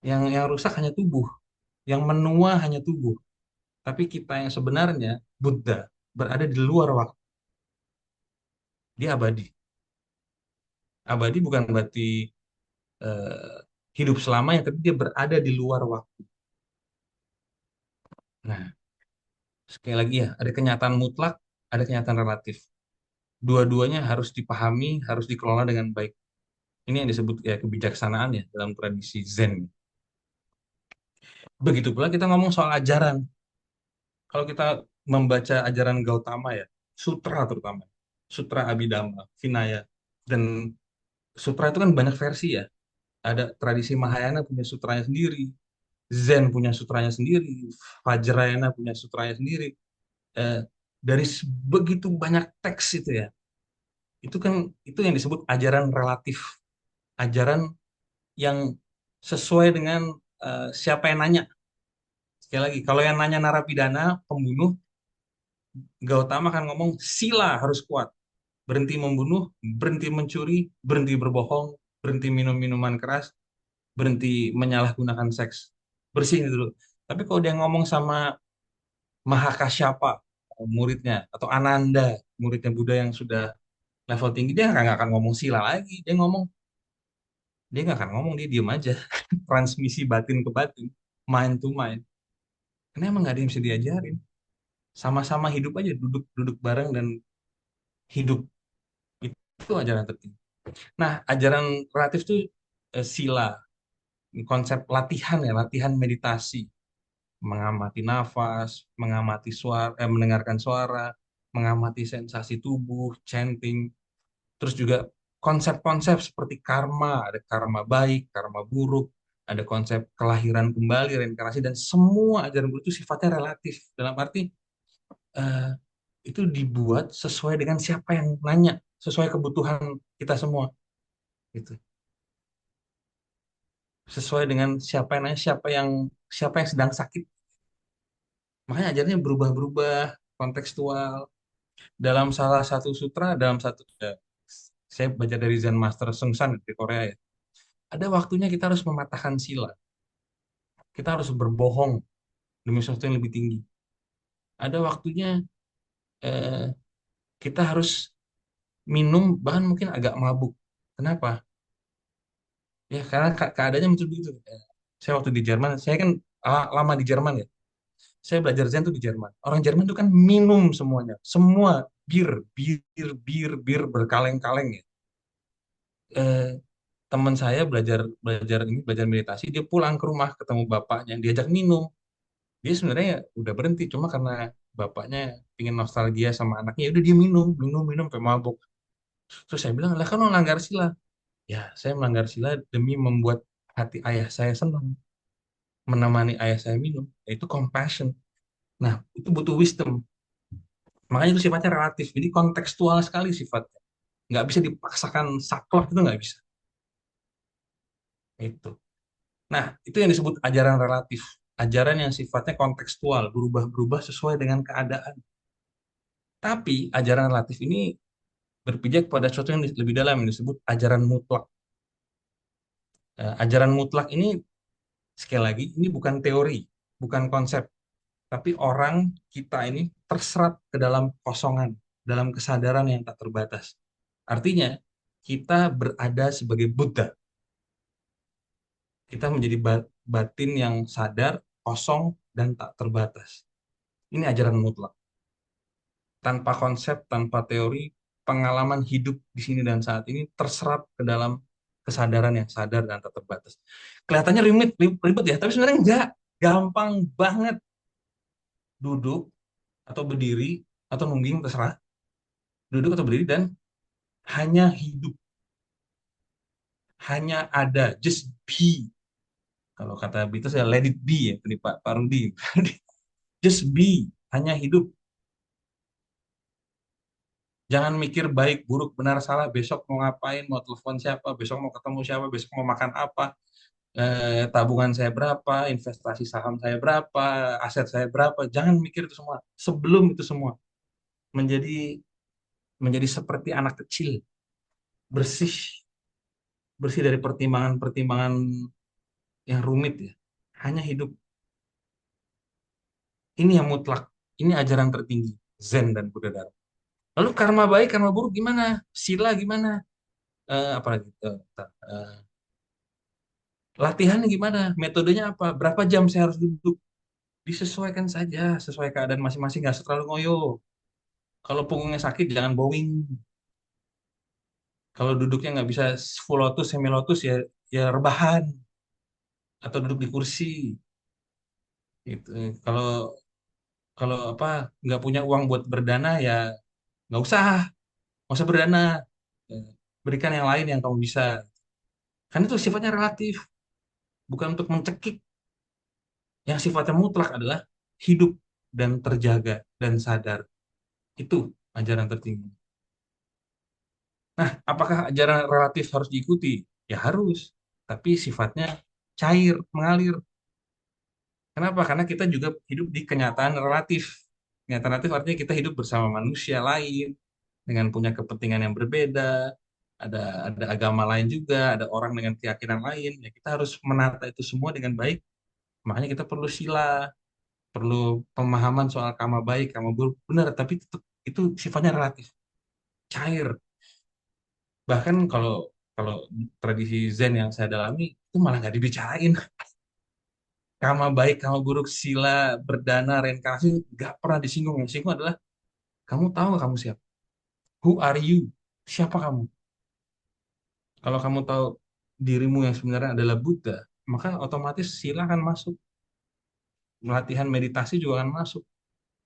Yang rusak hanya tubuh, yang menua hanya tubuh. Tapi kita yang sebenarnya, Buddha, berada di luar waktu. Dia abadi. Abadi bukan berarti eh, hidup selamanya, tapi dia berada di luar waktu. Nah, sekali lagi ya, ada kenyataan mutlak, ada kenyataan relatif. Dua-duanya harus dipahami, harus dikelola dengan baik. Ini yang disebut ya kebijaksanaan ya dalam tradisi Zen. Begitu pula kita ngomong soal ajaran. Kalau kita membaca ajaran Gautama ya, sutra terutama, sutra Abhidhamma, Vinaya, dan sutra itu kan banyak versi ya. Ada tradisi Mahayana punya sutranya sendiri, Zen punya sutranya sendiri, Vajrayana punya sutranya sendiri. Eh, dari begitu banyak teks itu ya, itu kan itu yang disebut ajaran relatif, ajaran yang sesuai dengan siapa yang nanya. Sekali lagi, kalau yang nanya narapidana, pembunuh, Gautama kan ngomong sila harus kuat. Berhenti membunuh, berhenti mencuri, berhenti berbohong. berhenti minum minuman keras, berhenti menyalahgunakan seks, bersihin itu dulu. Tapi kalau dia ngomong sama Mahakasyapa, muridnya, atau Ananda, muridnya Buddha yang sudah level tinggi, dia nggak akan ngomong sila lagi. Dia nggak akan ngomong, dia diem aja. Transmisi batin ke batin, mind to mind. Karena emang nggak ada yang bisa diajarin. Sama-sama hidup aja, duduk-duduk bareng dan hidup. Itu ajaran tertinggi. Nah, ajaran relatif itu sila, konsep latihan ya, latihan meditasi, mengamati nafas, mengamati suara, mendengarkan suara, mengamati sensasi tubuh, chanting, terus juga konsep-konsep seperti karma, ada karma baik, karma buruk, ada konsep kelahiran kembali, reinkarnasi, dan semua ajaran Buddha itu sifatnya relatif. Dalam arti eh, itu dibuat sesuai dengan siapa yang nanya, sesuai kebutuhan kita semua, gitu. Sesuai dengan siapa yang nanya, siapa yang sedang sakit. Makanya ajarannya berubah-berubah, kontekstual. Dalam salah satu sutra, saya baca dari Zen Master Seung San di Korea ya. Ada waktunya kita harus mematahkan sila. Kita harus berbohong demi sesuatu yang lebih tinggi. Ada waktunya eh, kita harus minum, bahkan mungkin agak mabuk. Kenapa? Ya karena keadaannya betul begitu. Saya waktu di Jerman, saya kan lama di Jerman ya. Saya belajar Zen tuh di Jerman. Orang Jerman tuh kan minum semuanya, semua bir, bir berkaleng-kaleng ya. Eh, Teman saya belajar belajar ini belajar meditasi, dia pulang ke rumah ketemu bapaknya, diajak minum. Dia sebenarnya udah berhenti, cuma karena bapaknya pingin nostalgia sama anaknya, ya udah dia minum, minum, minum sampai mabuk. Terus saya bilang, lah kan lo melanggar sila. Ya, saya melanggar sila demi membuat hati ayah saya senang, menemani ayah saya minum. Itu compassion. Nah, itu butuh wisdom. Makanya itu sifatnya relatif. Jadi kontekstual sekali sifatnya. Nggak bisa dipaksakan saklek, itu nggak bisa. Itu. Nah, itu yang disebut ajaran relatif. Ajaran yang sifatnya kontekstual, berubah-berubah sesuai dengan keadaan. Tapi ajaran relatif ini berpijak pada sesuatu yang lebih dalam yang disebut ajaran mutlak. Ajaran mutlak ini sekali lagi ini bukan teori, bukan konsep, tapi orang kita ini terserap ke dalam kosongan, dalam kesadaran yang tak terbatas. Artinya kita berada sebagai Buddha. Kita menjadi batin yang sadar, kosong, dan tak terbatas. Ini ajaran mutlak. Tanpa konsep, tanpa teori, pengalaman hidup di sini dan saat ini terserap ke dalam kesadaran yang sadar dan tak terbatas. Kelihatannya ribet ya, tapi sebenarnya enggak. Gampang banget duduk atau berdiri atau nungging terserah. Duduk atau berdiri dan hanya hidup, hanya ada, just be. Kalau kata Beatles ya let it be ya, tadi Pak Rudi. Just be, hanya hidup. Jangan mikir baik, buruk, benar, salah, besok mau ngapain, mau telepon siapa, besok mau ketemu siapa, besok mau makan apa, tabungan saya berapa, investasi saham saya berapa, aset saya berapa. Jangan mikir itu semua. Sebelum itu semua menjadi menjadi seperti anak kecil, bersih, bersih dari pertimbangan-pertimbangan yang rumit ya. Hanya hidup. Ini yang mutlak. Ini ajaran tertinggi Zen dan Buddha Dharma. Lalu karma baik, karma buruk gimana? Sila gimana? Apa lagi? Latihannya gimana? Metodenya apa? Berapa jam saya harus duduk? Disesuaikan saja, sesuai keadaan masing-masing, nggak usah terlalu ngoyo. Kalau punggungnya sakit, jangan bowing. Kalau duduknya nggak bisa full lotus, semi lotus, ya ya rebahan atau duduk di kursi. Gitu. Kalau kalau apa nggak punya uang buat berdana, ya nggak usah berdana. Eh, Berikan yang lain yang kamu bisa. Karena itu sifatnya relatif, bukan untuk mencekik. Yang sifatnya mutlak adalah hidup dan terjaga dan sadar. Itu ajaran tertinggi. Nah, apakah ajaran relatif harus diikuti? Ya harus, tapi sifatnya cair, mengalir. Kenapa? Karena kita juga hidup di kenyataan relatif. Kenyataan relatif artinya kita hidup bersama manusia lain, dengan punya kepentingan yang berbeda, ada agama lain juga, ada orang dengan keyakinan lain. Ya kita harus menata itu semua dengan baik. Makanya kita perlu sila, perlu pemahaman soal karma baik, karma buruk. Benar, tapi itu sifatnya relatif, cair. Bahkan kalau kalau tradisi Zen yang saya dalami itu malah nggak dibicarain. Karma baik, karma buruk, sila, berdana, reinkarnasi nggak pernah disinggung. Yang disinggung adalah kamu tahu nggak kamu siapa? Who are you? Siapa kamu? Kalau kamu tahu dirimu yang sebenarnya adalah Buddha, maka otomatis sila akan masuk. Latihan meditasi juga akan masuk.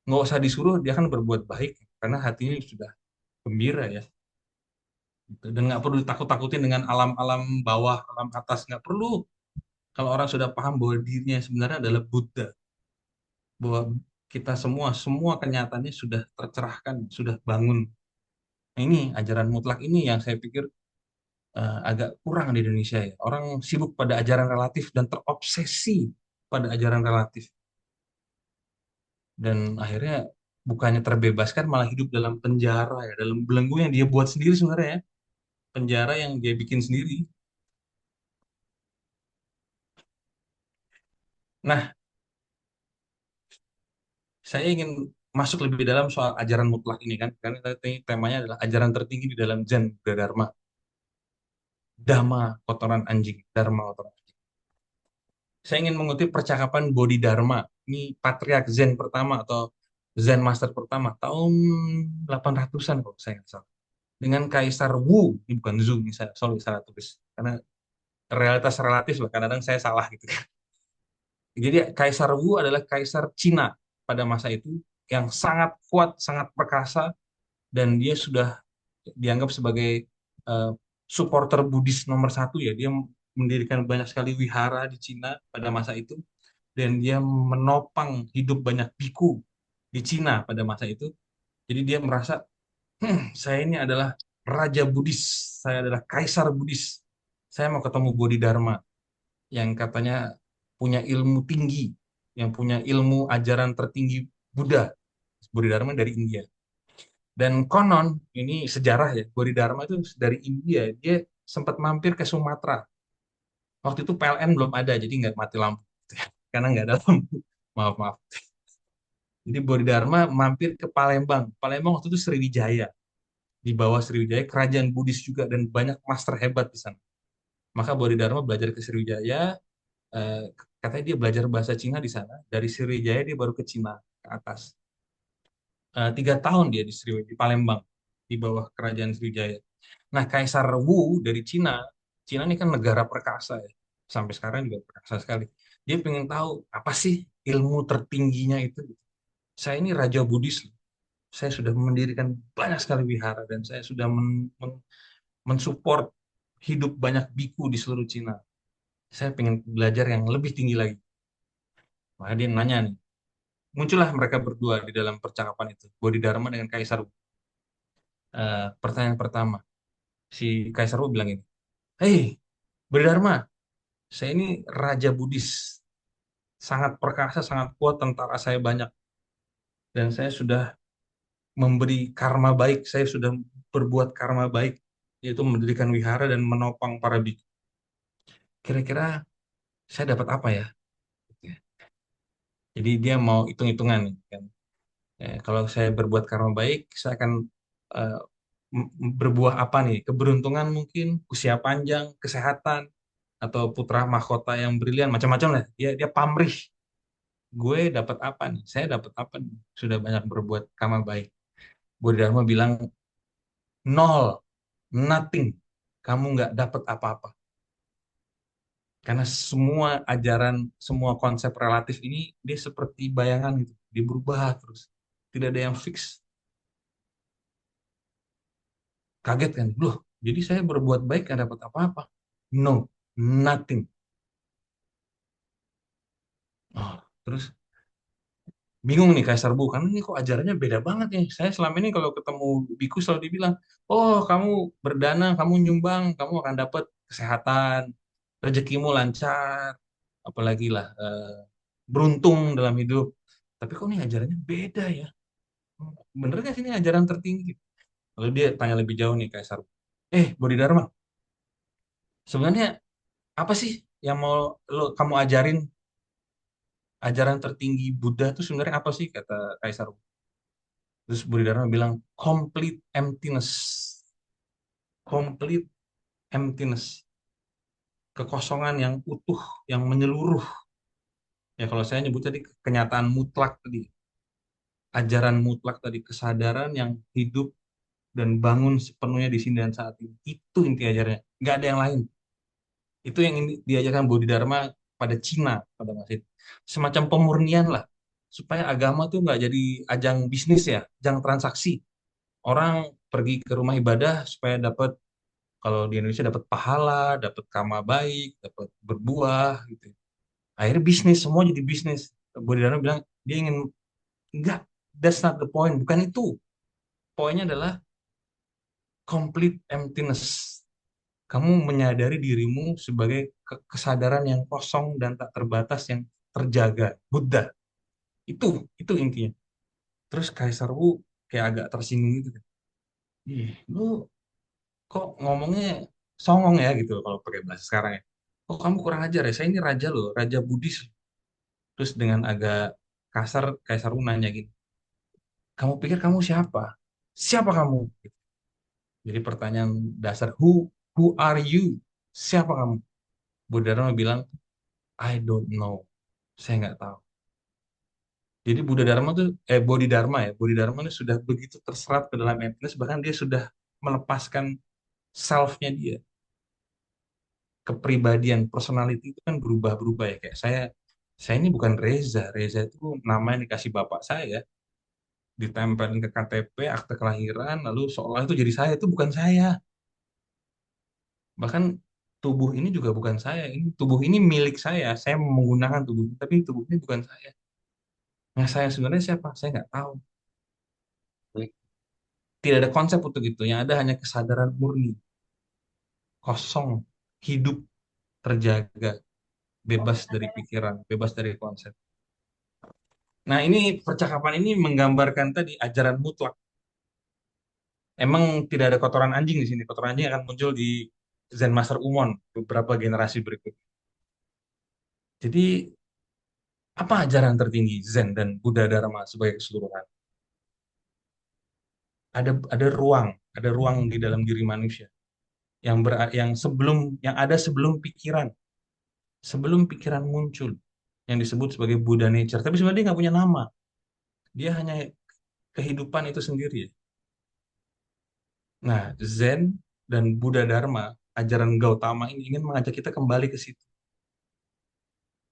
Nggak usah disuruh, dia akan berbuat baik. Karena hatinya sudah gembira ya. Gitu. Dan nggak perlu ditakut-takutin dengan alam-alam bawah, alam atas. Nggak perlu. Kalau orang sudah paham bahwa dirinya sebenarnya adalah Buddha. Bahwa kita semua, semua kenyataannya sudah tercerahkan, sudah bangun. Nah, ini ajaran mutlak ini yang saya pikir agak kurang di Indonesia ya. Orang sibuk pada ajaran relatif dan terobsesi pada ajaran relatif. Dan akhirnya bukannya terbebaskan malah hidup dalam penjara ya, dalam belenggu yang dia buat sendiri sebenarnya ya. Penjara yang dia bikin sendiri. Nah, saya ingin masuk lebih dalam soal ajaran mutlak ini kan, karena tadi temanya adalah ajaran tertinggi di dalam Zen Buddha Dharma, Dhamma kotoran anjing, Dharma kotoran anjing. Saya ingin mengutip percakapan Bodhidharma, ini patriark Zen pertama atau Zen Master pertama tahun 800-an kalau saya nggak salah. Dengan Kaisar Wu, ini bukan Zhu, ini saya sorry salah tulis. Karena realitas relatif lah, kadang-kadang saya salah gitu. Jadi Kaisar Wu adalah kaisar Cina pada masa itu yang sangat kuat, sangat perkasa, dan dia sudah dianggap sebagai uh, supporter Buddhis nomor satu ya. Dia mendirikan banyak sekali wihara di Cina pada masa itu, dan dia menopang hidup banyak biku di Cina pada masa itu. Jadi dia merasa, saya ini adalah Raja Buddhis, saya adalah Kaisar Buddhis. Saya mau ketemu Bodhidharma yang katanya punya ilmu tinggi, yang punya ilmu ajaran tertinggi Buddha. Bodhidharma dari India. Dan konon, ini sejarah ya, Bodhidharma itu dari India. Dia sempat mampir ke Sumatera. Waktu itu PLN belum ada, jadi nggak mati lampu. Karena nggak ada lampu. Maaf, maaf. Jadi Bodhidharma mampir ke Palembang. Palembang waktu itu Sriwijaya. Di bawah Sriwijaya, kerajaan Buddhis juga. Dan banyak master hebat di sana. Maka Bodhidharma belajar ke Sriwijaya. eh, Katanya dia belajar bahasa Cina di sana. Dari Sriwijaya dia baru ke Cina, ke atas. 3 tahun dia di Sriwijaya, di Palembang. Di bawah kerajaan Sriwijaya. Nah, Kaisar Wu dari Cina, Cina ini kan negara perkasa ya, sampai sekarang juga perkasa sekali. Dia pengen tahu apa sih ilmu tertingginya itu. Saya ini Raja Buddhis, saya sudah mendirikan banyak sekali wihara dan saya sudah mensupport hidup banyak biku di seluruh Cina. Saya pengen belajar yang lebih tinggi lagi. Maka dia nanya nih, muncullah mereka berdua di dalam percakapan itu, Bodhidharma dengan Kaisar Wu. Pertanyaan pertama, si Kaisar Wu bilang ini, "Hei, Bodhidharma, saya ini Raja Buddhis, sangat perkasa, sangat kuat, tentara saya banyak, dan saya sudah memberi karma baik, saya sudah berbuat karma baik, yaitu mendirikan wihara dan menopang para biku. Kira-kira saya dapat apa ya?" Jadi dia mau hitung-hitungan nih, kan. Kalau saya berbuat karma baik, saya akan eh, berbuah apa nih? Keberuntungan mungkin, usia panjang, kesehatan, atau putra mahkota yang brilian, macam-macam lah. Dia pamrih. Gue dapat apa nih? Saya dapat apa nih? Sudah banyak berbuat karma baik. Bodhidharma bilang nol, nothing. Kamu nggak dapat apa-apa. Karena semua ajaran, semua konsep relatif ini dia seperti bayangan gitu. Dia berubah terus. Tidak ada yang fix. Kaget kan? Loh, jadi saya berbuat baik nggak dapat apa-apa. No, nothing. Oh, terus bingung nih Kaisar Bu, karena ini kok ajarannya beda banget nih. Saya selama ini kalau ketemu biku selalu dibilang, oh kamu berdana, kamu nyumbang, kamu akan dapat kesehatan, rezekimu lancar, apalagi lah beruntung dalam hidup. Tapi kok nih ajarannya beda ya? Bener gak sih ini ajaran tertinggi? Lalu dia tanya lebih jauh nih Kaisar Bu. Bodhidharma, sebenarnya apa sih yang mau kamu ajarin? Ajaran tertinggi Buddha itu sebenarnya apa sih, kata Kaisar. Terus Bodhidharma bilang complete emptiness, complete emptiness, kekosongan yang utuh, yang menyeluruh. Ya kalau saya nyebut tadi kenyataan mutlak tadi, ajaran mutlak tadi, kesadaran yang hidup dan bangun sepenuhnya di sini dan saat ini. Itu inti ajarnya, nggak ada yang lain. Itu yang ini diajarkan Bodhidharma pada Cina pada masa itu. Semacam pemurnian lah, supaya agama tuh nggak jadi ajang bisnis ya, ajang transaksi. Orang pergi ke rumah ibadah supaya dapat, kalau di Indonesia dapat pahala, dapat karma baik, dapat berbuah gitu. Akhirnya bisnis, semua jadi bisnis. Bodhidharma bilang dia ingin, enggak, that's not the point, bukan itu. Poinnya adalah complete emptiness. Kamu menyadari dirimu sebagai kesadaran yang kosong dan tak terbatas yang terjaga. Buddha. Itu intinya. Terus Kaisar Wu kayak agak tersinggung gitu kan. Ih, lu kok ngomongnya songong ya gitu kalau pakai bahasa sekarang ya. Oh, kamu kurang ajar ya. Saya ini raja loh, raja Buddhis. Terus dengan agak kasar Kaisar Wu nanya gini, kamu pikir kamu siapa? Siapa kamu? Jadi pertanyaan dasar, who are you? Siapa kamu? Buddha Dharma bilang, I don't know. Saya nggak tahu. Jadi Buddha Dharma tuh, Bodhidharma ya, Bodhidharma itu sudah begitu terserap ke dalam emptiness, bahkan dia sudah melepaskan self-nya dia. Kepribadian, personality itu kan berubah-berubah ya. Kayak saya ini bukan Reza. Reza itu nama yang dikasih bapak saya, ditempelin ke KTP, akte kelahiran, lalu seolah itu jadi saya. Itu bukan saya. Bahkan tubuh ini juga bukan saya. Ini tubuh ini milik saya. Saya menggunakan tubuh ini, tapi tubuh ini bukan saya. Nah, saya sebenarnya siapa? Saya nggak tahu. Tidak ada konsep untuk itu. Yang ada hanya kesadaran murni, kosong, hidup, terjaga, bebas dari pikiran, bebas dari konsep. Nah, ini percakapan ini menggambarkan tadi ajaran mutlak. Emang tidak ada kotoran anjing di sini. Kotoran anjing akan muncul di Zen Master Umon beberapa generasi berikut. Jadi, apa ajaran tertinggi Zen dan Buddha Dharma sebagai keseluruhan? Ada ruang di dalam diri manusia yang ada sebelum pikiran muncul, yang disebut sebagai Buddha nature. Tapi sebenarnya dia nggak punya nama. Dia hanya kehidupan itu sendiri. Nah, Zen dan Buddha Dharma, ajaran Gautama ini ingin mengajak kita kembali ke situ.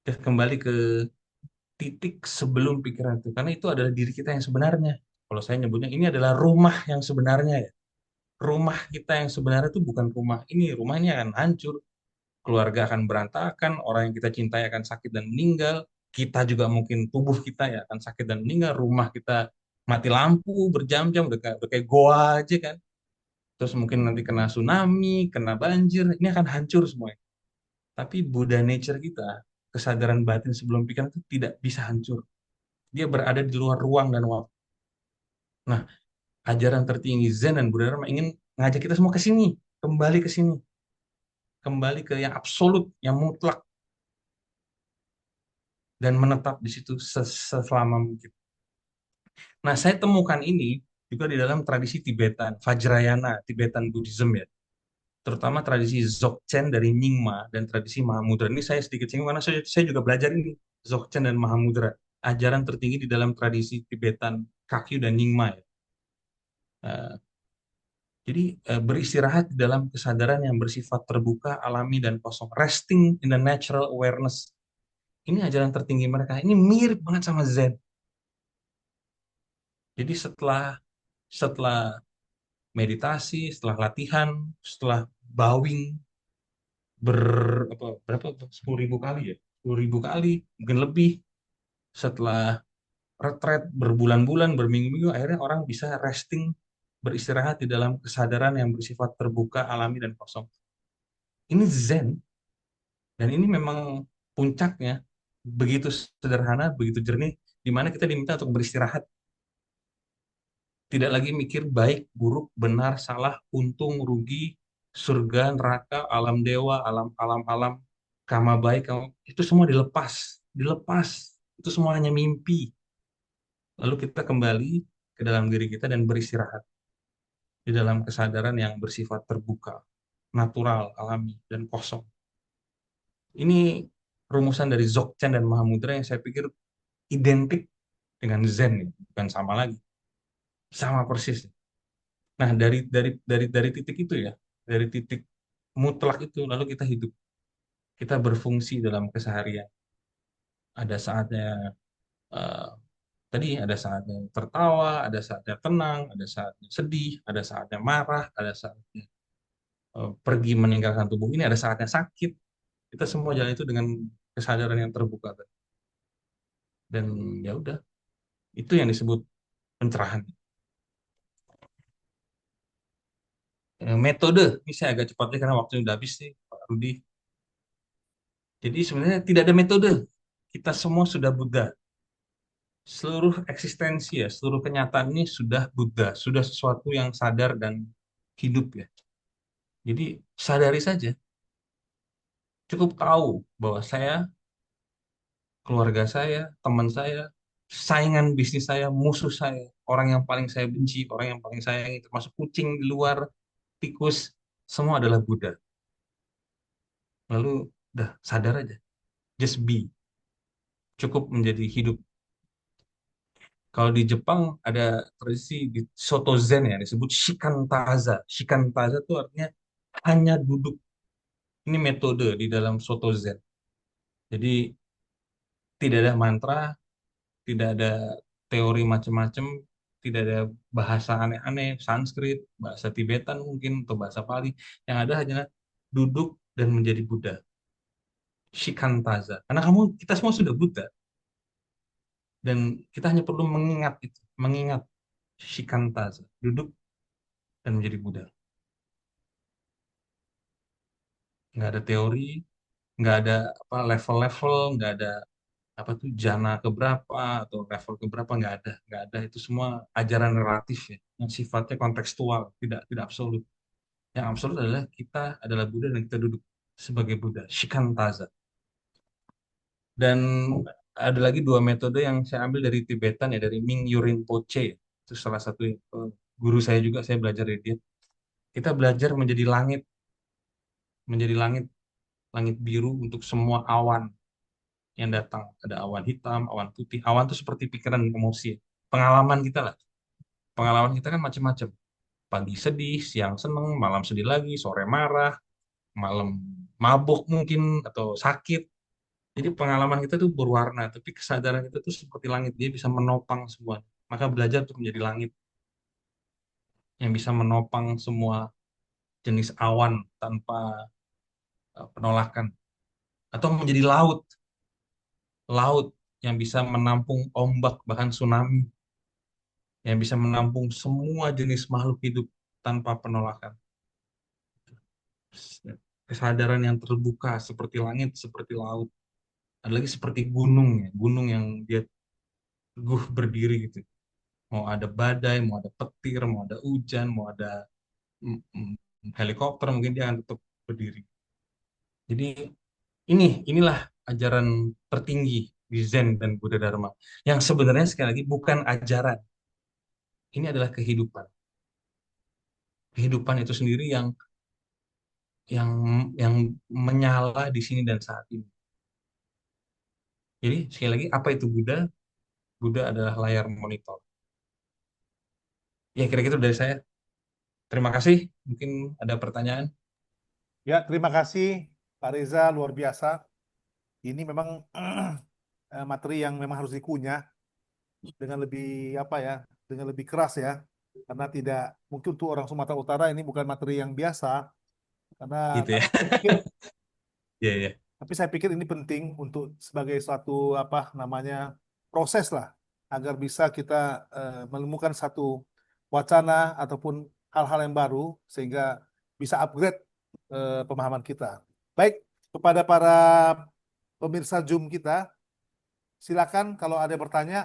Ya, kembali ke titik sebelum pikiran itu. Karena itu adalah diri kita yang sebenarnya. Kalau saya nyebutnya, ini adalah rumah yang sebenarnya ya. Rumah kita yang sebenarnya itu bukan rumah ini. Rumah ini akan hancur. Keluarga akan berantakan. Orang yang kita cintai akan sakit dan meninggal. Kita juga mungkin, tubuh kita ya akan sakit dan meninggal. Rumah kita mati lampu berjam-jam. Udah kayak goa aja kan. Terus mungkin nanti kena tsunami, kena banjir. Ini akan hancur semuanya. Tapi Buddha nature kita, kesadaran batin sebelum pikiran itu tidak bisa hancur. Dia berada di luar ruang dan waktu. Nah, ajaran tertinggi Zen dan Buddha Dharma ingin ngajak kita semua ke sini, kembali ke sini, kembali ke yang absolut, yang mutlak, dan menetap di situ selama mungkin. Nah, saya temukan ini juga di dalam tradisi Tibetan, Vajrayana, Tibetan Buddhism ya, terutama tradisi Dzogchen dari Nyingma dan tradisi Mahamudra. Ini saya sedikit singgung karena saya juga belajar ini, Dzogchen dan Mahamudra, ajaran tertinggi di dalam tradisi Tibetan, Kakyu dan Nyingma ya. Eh, Jadi beristirahat di dalam kesadaran yang bersifat terbuka, alami dan kosong. Resting in the natural awareness. Ini ajaran tertinggi mereka. Ini mirip banget sama Zen. Jadi setelah setelah meditasi, setelah latihan, setelah bowing ber berapa 10.000 kali ya, 10.000 kali mungkin lebih, setelah retret berbulan-bulan, berminggu-minggu, akhirnya orang bisa resting, beristirahat di dalam kesadaran yang bersifat terbuka, alami dan kosong. Ini Zen. Dan ini memang puncaknya, begitu sederhana, begitu jernih, di mana kita diminta untuk beristirahat. Tidak lagi mikir baik, buruk, benar, salah, untung, rugi. Surga, neraka, alam dewa, alam kama baik, itu semua dilepas, dilepas. Itu semua hanya mimpi. Lalu kita kembali ke dalam diri kita dan beristirahat di dalam kesadaran yang bersifat terbuka, natural, alami, dan kosong. Ini rumusan dari Dzogchen dan Mahamudra yang saya pikir identik dengan Zen, ya. Bukan sama lagi, sama persis. Nah, dari titik itu ya, dari titik mutlak itu, lalu kita hidup, kita berfungsi dalam keseharian. Ada saatnya eh, tadi ada saatnya tertawa, ada saatnya tenang, ada saatnya sedih, ada saatnya marah, ada saatnya pergi meninggalkan tubuh ini, ada saatnya sakit. Kita semua jalan itu dengan kesadaran yang terbuka, dan ya udah, itu yang disebut pencerahan. Metode, ini saya agak cepat nih karena waktunya udah habis nih, Pak Rudi. Jadi sebenarnya tidak ada metode. Kita semua sudah Buddha. Seluruh eksistensi ya, seluruh kenyataan ini sudah Buddha, sudah sesuatu yang sadar dan hidup ya. Jadi sadari saja, cukup tahu bahwa saya, keluarga saya, teman saya, saingan bisnis saya, musuh saya, orang yang paling saya benci, orang yang paling saya sayangi, termasuk kucing di luar, tikus, semua adalah Buddha. Lalu udah sadar aja, just be, cukup menjadi hidup. Kalau di Jepang ada tradisi di Soto Zen ya, disebut Shikantaza. Shikantaza itu artinya hanya duduk. Ini metode di dalam Soto Zen. Jadi tidak ada mantra, tidak ada teori macam-macam, tidak ada bahasa aneh-aneh, Sanskrit, bahasa Tibetan mungkin, atau bahasa Pali. Yang ada hanya duduk dan menjadi Buddha. Shikantaza. Karena kita semua sudah Buddha. Dan kita hanya perlu mengingat itu. Mengingat Shikantaza. Duduk dan menjadi Buddha. Nggak ada teori, nggak ada apa level-level, nggak ada apa tuh jana keberapa atau level keberapa, nggak ada, itu semua ajaran relatif ya, yang sifatnya kontekstual, tidak absolut. Yang absolut adalah kita adalah Buddha dan kita duduk sebagai Buddha, Shikantaza. Dan ada lagi dua metode yang saya ambil dari Tibetan ya, dari Mingyur Rinpoche. Itu salah satu guru saya juga, saya belajar dari dia. Kita belajar menjadi langit, langit biru untuk semua awan yang datang. Ada awan hitam, awan putih. Awan itu seperti pikiran dan emosi. Pengalaman kita lah. Pengalaman kita kan macam-macam. Pagi sedih, siang seneng, malam sedih lagi, sore marah, malam mabuk mungkin, atau sakit. Jadi pengalaman kita tuh berwarna, tapi kesadaran kita tuh seperti langit. Dia bisa menopang semua. Maka belajar untuk menjadi langit yang bisa menopang semua jenis awan tanpa penolakan. Atau menjadi laut, laut yang bisa menampung ombak, bahkan tsunami, yang bisa menampung semua jenis makhluk hidup tanpa penolakan. Kesadaran yang terbuka seperti langit, seperti laut. Ada lagi seperti gunung ya, gunung yang dia teguh berdiri gitu. Mau ada badai, mau ada petir, mau ada hujan, mau ada mm, mm, helikopter, mungkin dia akan tetap berdiri. Jadi inilah ajaran tertinggi di Zen dan Buddha Dharma. Yang sebenarnya sekali lagi bukan ajaran. Ini adalah kehidupan. Kehidupan itu sendiri yang yang menyala di sini dan saat ini. Jadi sekali lagi, apa itu Buddha? Buddha adalah layar monitor. Ya kira-kira dari saya. Terima kasih. Mungkin ada pertanyaan. Ya, terima kasih Pak Reza, luar biasa. Ini memang materi yang memang harus dikunyah dengan lebih apa ya, dengan lebih keras ya. Karena tidak mungkin untuk orang Sumatera Utara ini bukan materi yang biasa. Karena Gitu ya. tapi saya pikir, Iya, iya. ini penting untuk sebagai suatu apa namanya proses lah agar bisa kita menemukan satu wacana ataupun hal-hal yang baru sehingga bisa upgrade pemahaman kita. Baik, kepada para pemirsa Zoom kita, silakan kalau ada yang bertanya,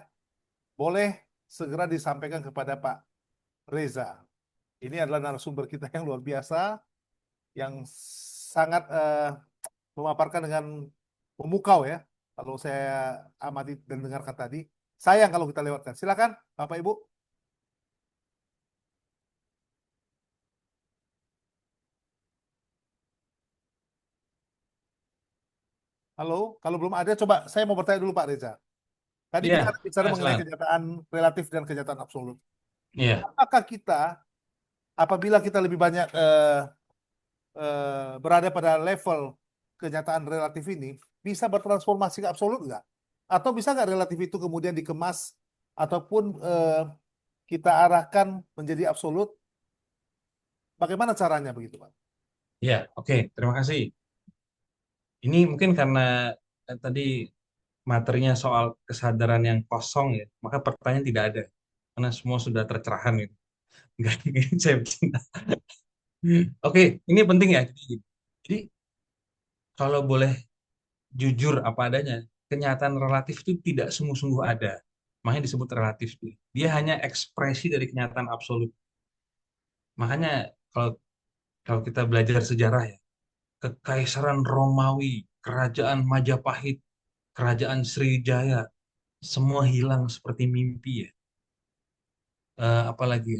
boleh segera disampaikan kepada Pak Reza. Ini adalah narasumber kita yang luar biasa. yang sangat memaparkan dengan memukau ya. Kalau saya amati dan dengarkan tadi, sayang kalau kita lewatkan. Silakan, Bapak Ibu. Halo, kalau belum ada, coba saya mau bertanya dulu Pak Reza. Tadi Iya, kita bicara mengenai silakan. kenyataan relatif dan kenyataan absolut. Iya, Apakah kita, apabila kita lebih banyak berada pada level kenyataan relatif ini, bisa bertransformasi ke absolut nggak? Atau bisa nggak relatif itu kemudian dikemas ataupun kita arahkan menjadi absolut? Bagaimana caranya begitu, Pak? iya, oke, terima kasih. Ini mungkin karena tadi materinya soal kesadaran yang kosong ya, maka pertanyaan tidak ada. Karena semua sudah tercerahkan gitu. Enggak, saya bercanda. Oke, ini penting ya. Jadi kalau boleh jujur apa adanya, kenyataan relatif itu tidak sungguh-sungguh ada. Makanya disebut relatif. Dia hanya ekspresi dari kenyataan absolut. Makanya kalau kalau kita belajar sejarah ya, Kekaisaran Romawi, Kerajaan Majapahit, Kerajaan Sriwijaya, semua hilang seperti mimpi ya. Apalagi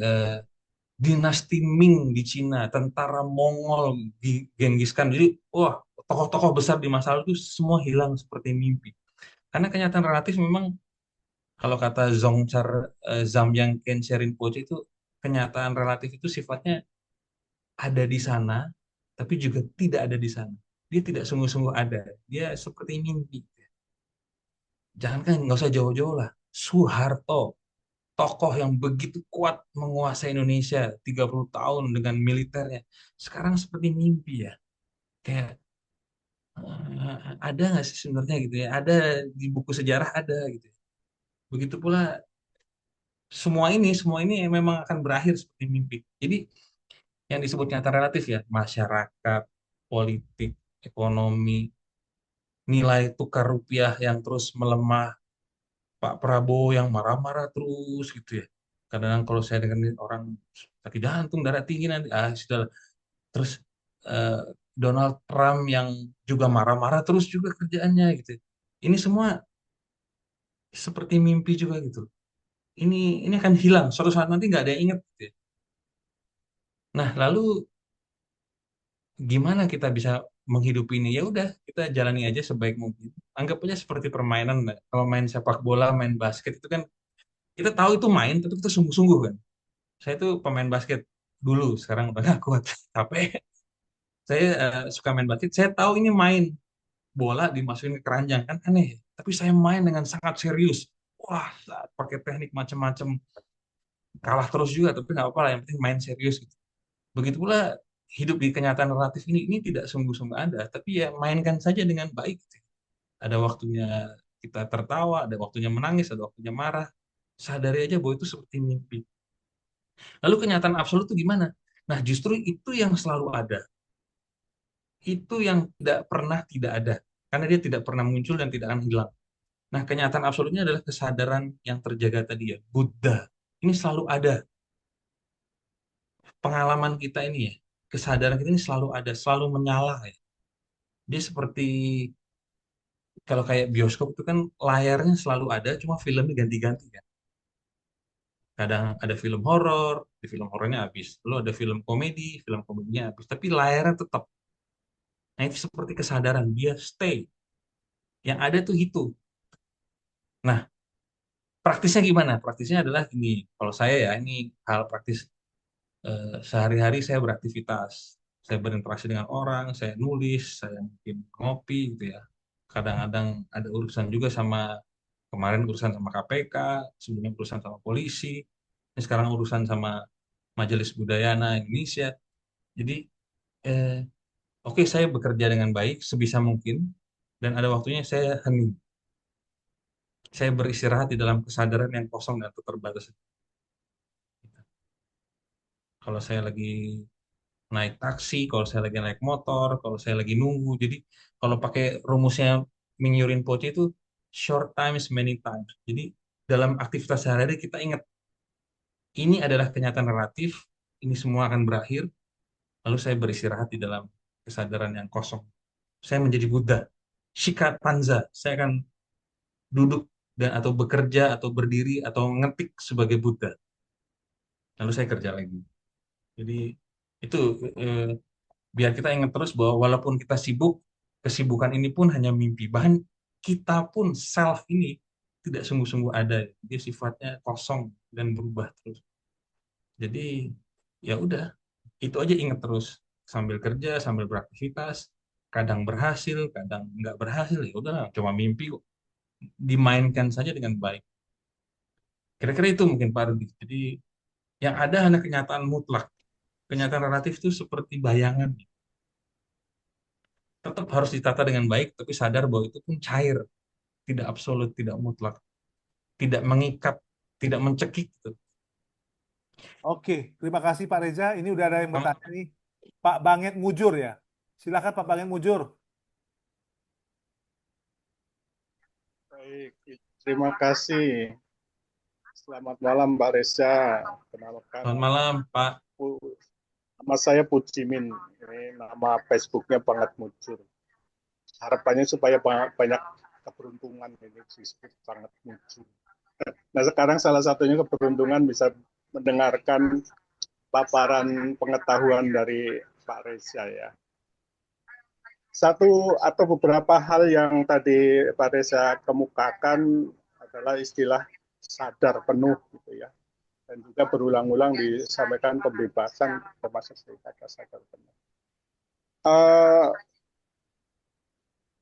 dinasti Ming di Cina, tentara Mongol di Genghis Khan. Jadi, wah, tokoh-tokoh besar di masa lalu itu semua hilang seperti mimpi. Karena kenyataan relatif memang kalau kata Zongchar Zamyang Kenshin Rinpoche itu kenyataan relatif itu sifatnya ada di sana, tapi juga tidak ada di sana. Dia tidak sungguh-sungguh ada. Dia seperti mimpi. Jangankan nggak usah jauh-jauh lah. Soeharto, tokoh yang begitu kuat menguasai Indonesia 30 tahun dengan militernya. Sekarang seperti mimpi ya. Kayak ada nggak sih sebenarnya gitu ya? Ada di buku sejarah ada gitu. Begitu pula semua ini memang akan berakhir seperti mimpi. Jadi yang disebut nyata relatif ya, masyarakat, politik, ekonomi, nilai tukar rupiah yang terus melemah, Pak Prabowo yang marah-marah terus gitu ya. Kadang kalau saya dengar orang sakit jantung, darah tinggi nanti, sudah. Terus eh, Donald Trump yang juga marah-marah terus juga kerjaannya gitu. Ini semua seperti mimpi juga gitu. Ini akan hilang. Suatu saat nanti nggak ada yang ingat gitu ya. Nah, lalu gimana kita bisa menghidupi ini? Ya udah, kita jalani aja sebaik mungkin. Anggap aja seperti permainan. Nah. Kalau main sepak bola, main basket itu kan kita tahu itu main, tapi kita sungguh-sungguh kan. Saya tuh pemain basket dulu, sekarang udah gak kuat, capek. Saya suka main basket. Saya tahu ini main bola dimasukin ke keranjang kan aneh. Tapi saya main dengan sangat serius. Wah, saat pakai teknik macam-macam, kalah terus juga, tapi nggak apa-apa lah. Yang penting main serius gitu. Begitu pula hidup di kenyataan relatif ini tidak sungguh-sungguh ada, tapi ya mainkan saja dengan baik. Ada waktunya kita tertawa, ada waktunya menangis, ada waktunya marah. Sadari aja bahwa itu seperti mimpi. Lalu kenyataan absolut itu gimana? Nah, justru itu yang selalu ada. Itu yang tidak pernah tidak ada. Karena dia tidak pernah muncul dan tidak akan hilang. Nah, kenyataan absolutnya adalah kesadaran yang terjaga tadi ya, Buddha. Ini selalu ada. Pengalaman kita ini ya, kesadaran kita ini selalu ada, selalu menyala ya. Dia seperti kalau kayak bioskop itu kan layarnya selalu ada, cuma filmnya ganti-ganti kan. Kadang ada film horor, di film horornya habis. Lalu ada film komedinya habis. Tapi layarnya tetap. Nah itu seperti kesadaran, dia stay. Yang ada tuh itu. Nah, praktisnya gimana? Praktisnya adalah gini. Kalau saya ya, ini hal praktis. Sehari-hari saya beraktivitas. Saya berinteraksi dengan orang, saya nulis, saya mungkin ngopi gitu ya. Kadang-kadang ada urusan juga sama kemarin urusan sama KPK, sebelumnya urusan sama polisi, ini sekarang urusan sama Majelis Budaya Indonesia. Jadi, eh, oke saya bekerja dengan baik sebisa mungkin, dan ada waktunya saya hening. Saya beristirahat di dalam kesadaran yang kosong dan terbatas. Kalau saya lagi naik taksi, kalau saya lagi naik motor, kalau saya lagi nunggu. Jadi kalau pakai rumusnya Mingyurin Poche itu short times many times. Jadi dalam aktivitas sehari-hari kita ingat ini adalah kenyataan relatif, ini semua akan berakhir. Lalu saya beristirahat di dalam kesadaran yang kosong. Saya menjadi Buddha. Shikatanza. Saya akan duduk dan atau bekerja atau berdiri atau ngetik sebagai Buddha. Lalu saya kerja lagi. Jadi itu eh, biar kita ingat terus bahwa walaupun kita sibuk, kesibukan ini pun hanya mimpi. Bahkan kita pun self ini tidak sungguh-sungguh ada. Dia sifatnya kosong dan berubah terus. Jadi ya udah, itu aja ingat terus sambil kerja, sambil beraktivitas. Kadang berhasil, kadang nggak berhasil. Ya udah, cuma mimpi kok. Dimainkan saja dengan baik. Kira-kira itu mungkin Pak Rudi. Jadi yang ada hanya kenyataan mutlak. Kenyataan relatif itu seperti bayangan. Tetap harus ditata dengan baik, tapi sadar bahwa itu pun cair, tidak absolut, tidak mutlak, tidak mengikat, tidak mencekik gitu. Oke, terima kasih Pak Reza. Ini udah ada yang bertanya Sama-sama. nih. Pak Banget Mujur ya. Silakan Pak Banget Mujur. Baik, terima kasih. Selamat malam Mbak Reza. Kenalkan, Selamat malam, Pak. nama saya Pujimin. Ini nama Facebooknya Banget Mujur. Harapannya supaya banyak keberuntungan ini disebut Banget Mujur. Nah sekarang salah satunya keberuntungan bisa mendengarkan paparan pengetahuan dari Pak Reza ya. Satu atau beberapa hal yang tadi Pak Reza kemukakan adalah istilah sadar penuh gitu ya, dan juga berulang-ulang disampaikan pembebasan termasuk kata sadar penuh.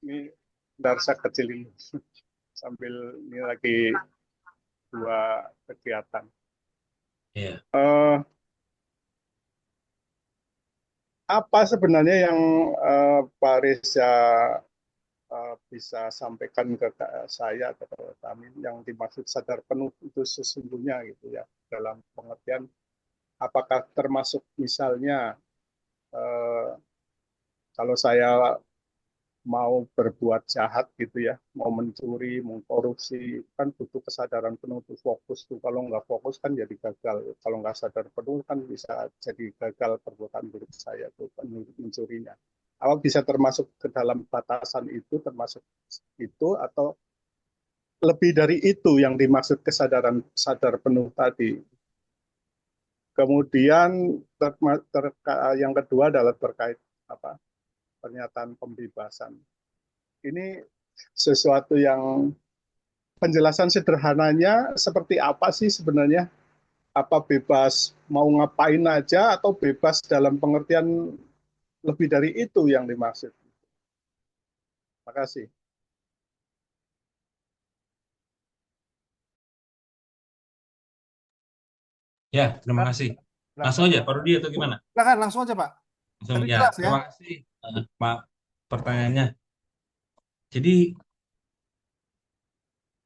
Ini darsa kecil ini sambil ini lagi dua kegiatan. Iya. Apa sebenarnya yang Pak Reza bisa sampaikan ke saya atau ke kami yang dimaksud sadar penuh itu sesungguhnya gitu ya, dalam pengertian apakah termasuk misalnya eh, kalau saya mau berbuat jahat gitu ya, mau mencuri, mau korupsi, kan butuh kesadaran penuh, tuh fokus tuh. Kalau nggak fokus kan jadi gagal. Kalau nggak sadar penuh kan bisa jadi gagal perbuatan buruk saya tuh mencurinya. Apa bisa termasuk ke dalam batasan itu, termasuk itu atau lebih dari itu yang dimaksud kesadaran sadar penuh tadi. Kemudian yang kedua adalah terkait apa pernyataan pembebasan. Ini sesuatu yang penjelasan sederhananya seperti apa sih sebenarnya? Apa bebas mau ngapain aja atau bebas dalam pengertian lebih dari itu yang dimaksud? Terima kasih. Ya, terima kasih. Langsung Silakan. aja, Pak Rudi atau gimana? Silakan langsung aja Pak. Langsung Tadi ya. jelas ya. Terima kasih, Pak. Pertanyaannya. Jadi,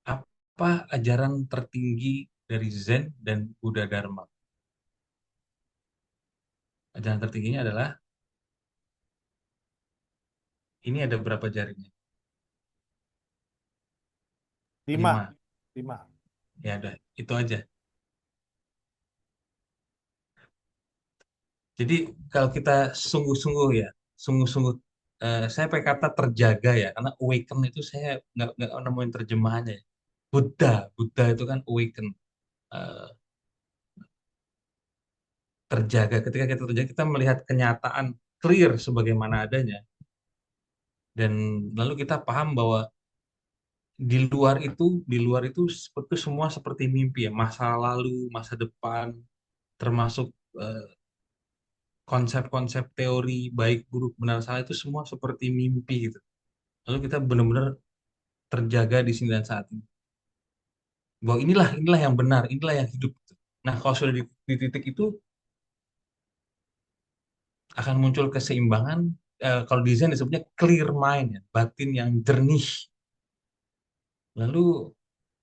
apa ajaran tertinggi dari Zen dan Buddha Dharma? Ajaran tertingginya adalah ini ada berapa jarinya? 5. 5. 5. Ya udah, itu aja. Jadi kalau kita sungguh-sungguh ya, sungguh-sungguh, saya pakai kata terjaga ya, karena awaken itu saya nggak nemuin terjemahannya. Ya. Buddha, Buddha itu kan awaken, eh, terjaga. Ketika kita terjaga, kita melihat kenyataan clear sebagaimana adanya, dan lalu kita paham bahwa di luar itu seperti semua seperti mimpi ya, masa lalu, masa depan, termasuk eh, konsep-konsep teori baik buruk benar salah itu semua seperti mimpi gitu. Lalu kita benar-benar terjaga di sini dan saat ini. Bahwa inilah yang benar, inilah yang hidup. Nah, kalau sudah di titik itu akan muncul keseimbangan. Kalau desain disebutnya clear mind, ya, batin yang jernih. Lalu,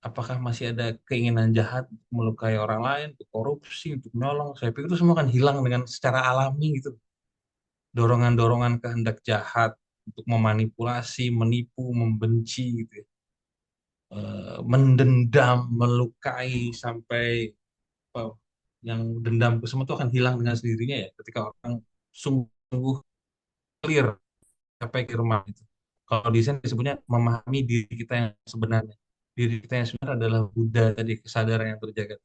apakah masih ada keinginan jahat untuk melukai orang lain, untuk korupsi, untuk menolong? Saya pikir itu semua akan hilang dengan secara alami gitu. Dorongan-dorongan kehendak jahat untuk memanipulasi, menipu, membenci gitu ya. Mendendam, melukai sampai apa, yang dendam ke semua itu akan hilang dengan sendirinya ya ketika orang sungguh clear apa yang firman itu. Kalau di Zen disebutnya memahami diri kita yang sebenarnya. Diri kita yang sebenarnya adalah Buddha tadi, kesadaran yang terjaga.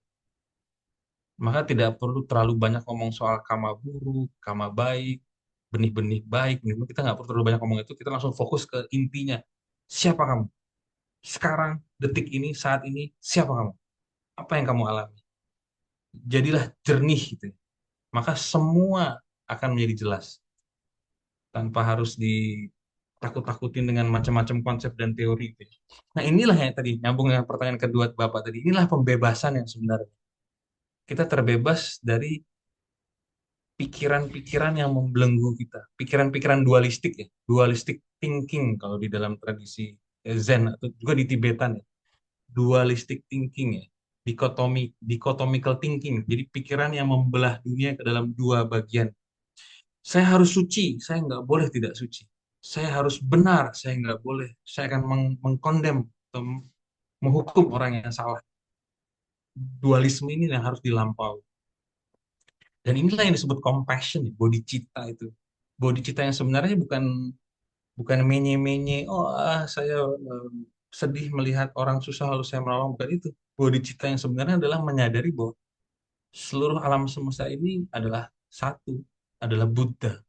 Maka tidak perlu terlalu banyak ngomong soal karma buruk, karma baik, benih-benih baik. Kita nggak perlu terlalu banyak ngomong itu. Kita langsung fokus ke intinya. Siapa kamu? Sekarang, detik ini, saat ini, siapa kamu? Apa yang kamu alami? Jadilah jernih gitu, ya. Maka semua akan menjadi jelas tanpa harus ditakut-takutin dengan macam-macam konsep dan teori gitu, ya. Nah, inilah yang tadi nyambung dengan pertanyaan kedua Bapak tadi. Inilah pembebasan yang sebenarnya. Kita terbebas dari pikiran-pikiran yang membelenggu kita, pikiran-pikiran dualistik ya, dualistic thinking kalau di dalam tradisi Zen atau juga di Tibetan ya, dualistic thinking ya, dikotomical thinking. Jadi pikiran yang membelah dunia ke dalam dua bagian. Saya harus suci, saya nggak boleh tidak suci. Saya harus benar, saya nggak boleh. Saya akan mengkondem atau menghukum orang yang salah. Dualisme ini yang harus dilampaui. Dan inilah yang disebut compassion, ya, bodhicitta itu. Bodhicitta yang sebenarnya bukan bukan menye-menye, oh saya sedih melihat orang susah lalu saya menolong, bukan itu. Bodhicitta yang sebenarnya adalah menyadari bahwa seluruh alam semesta ini adalah satu, adalah Buddha.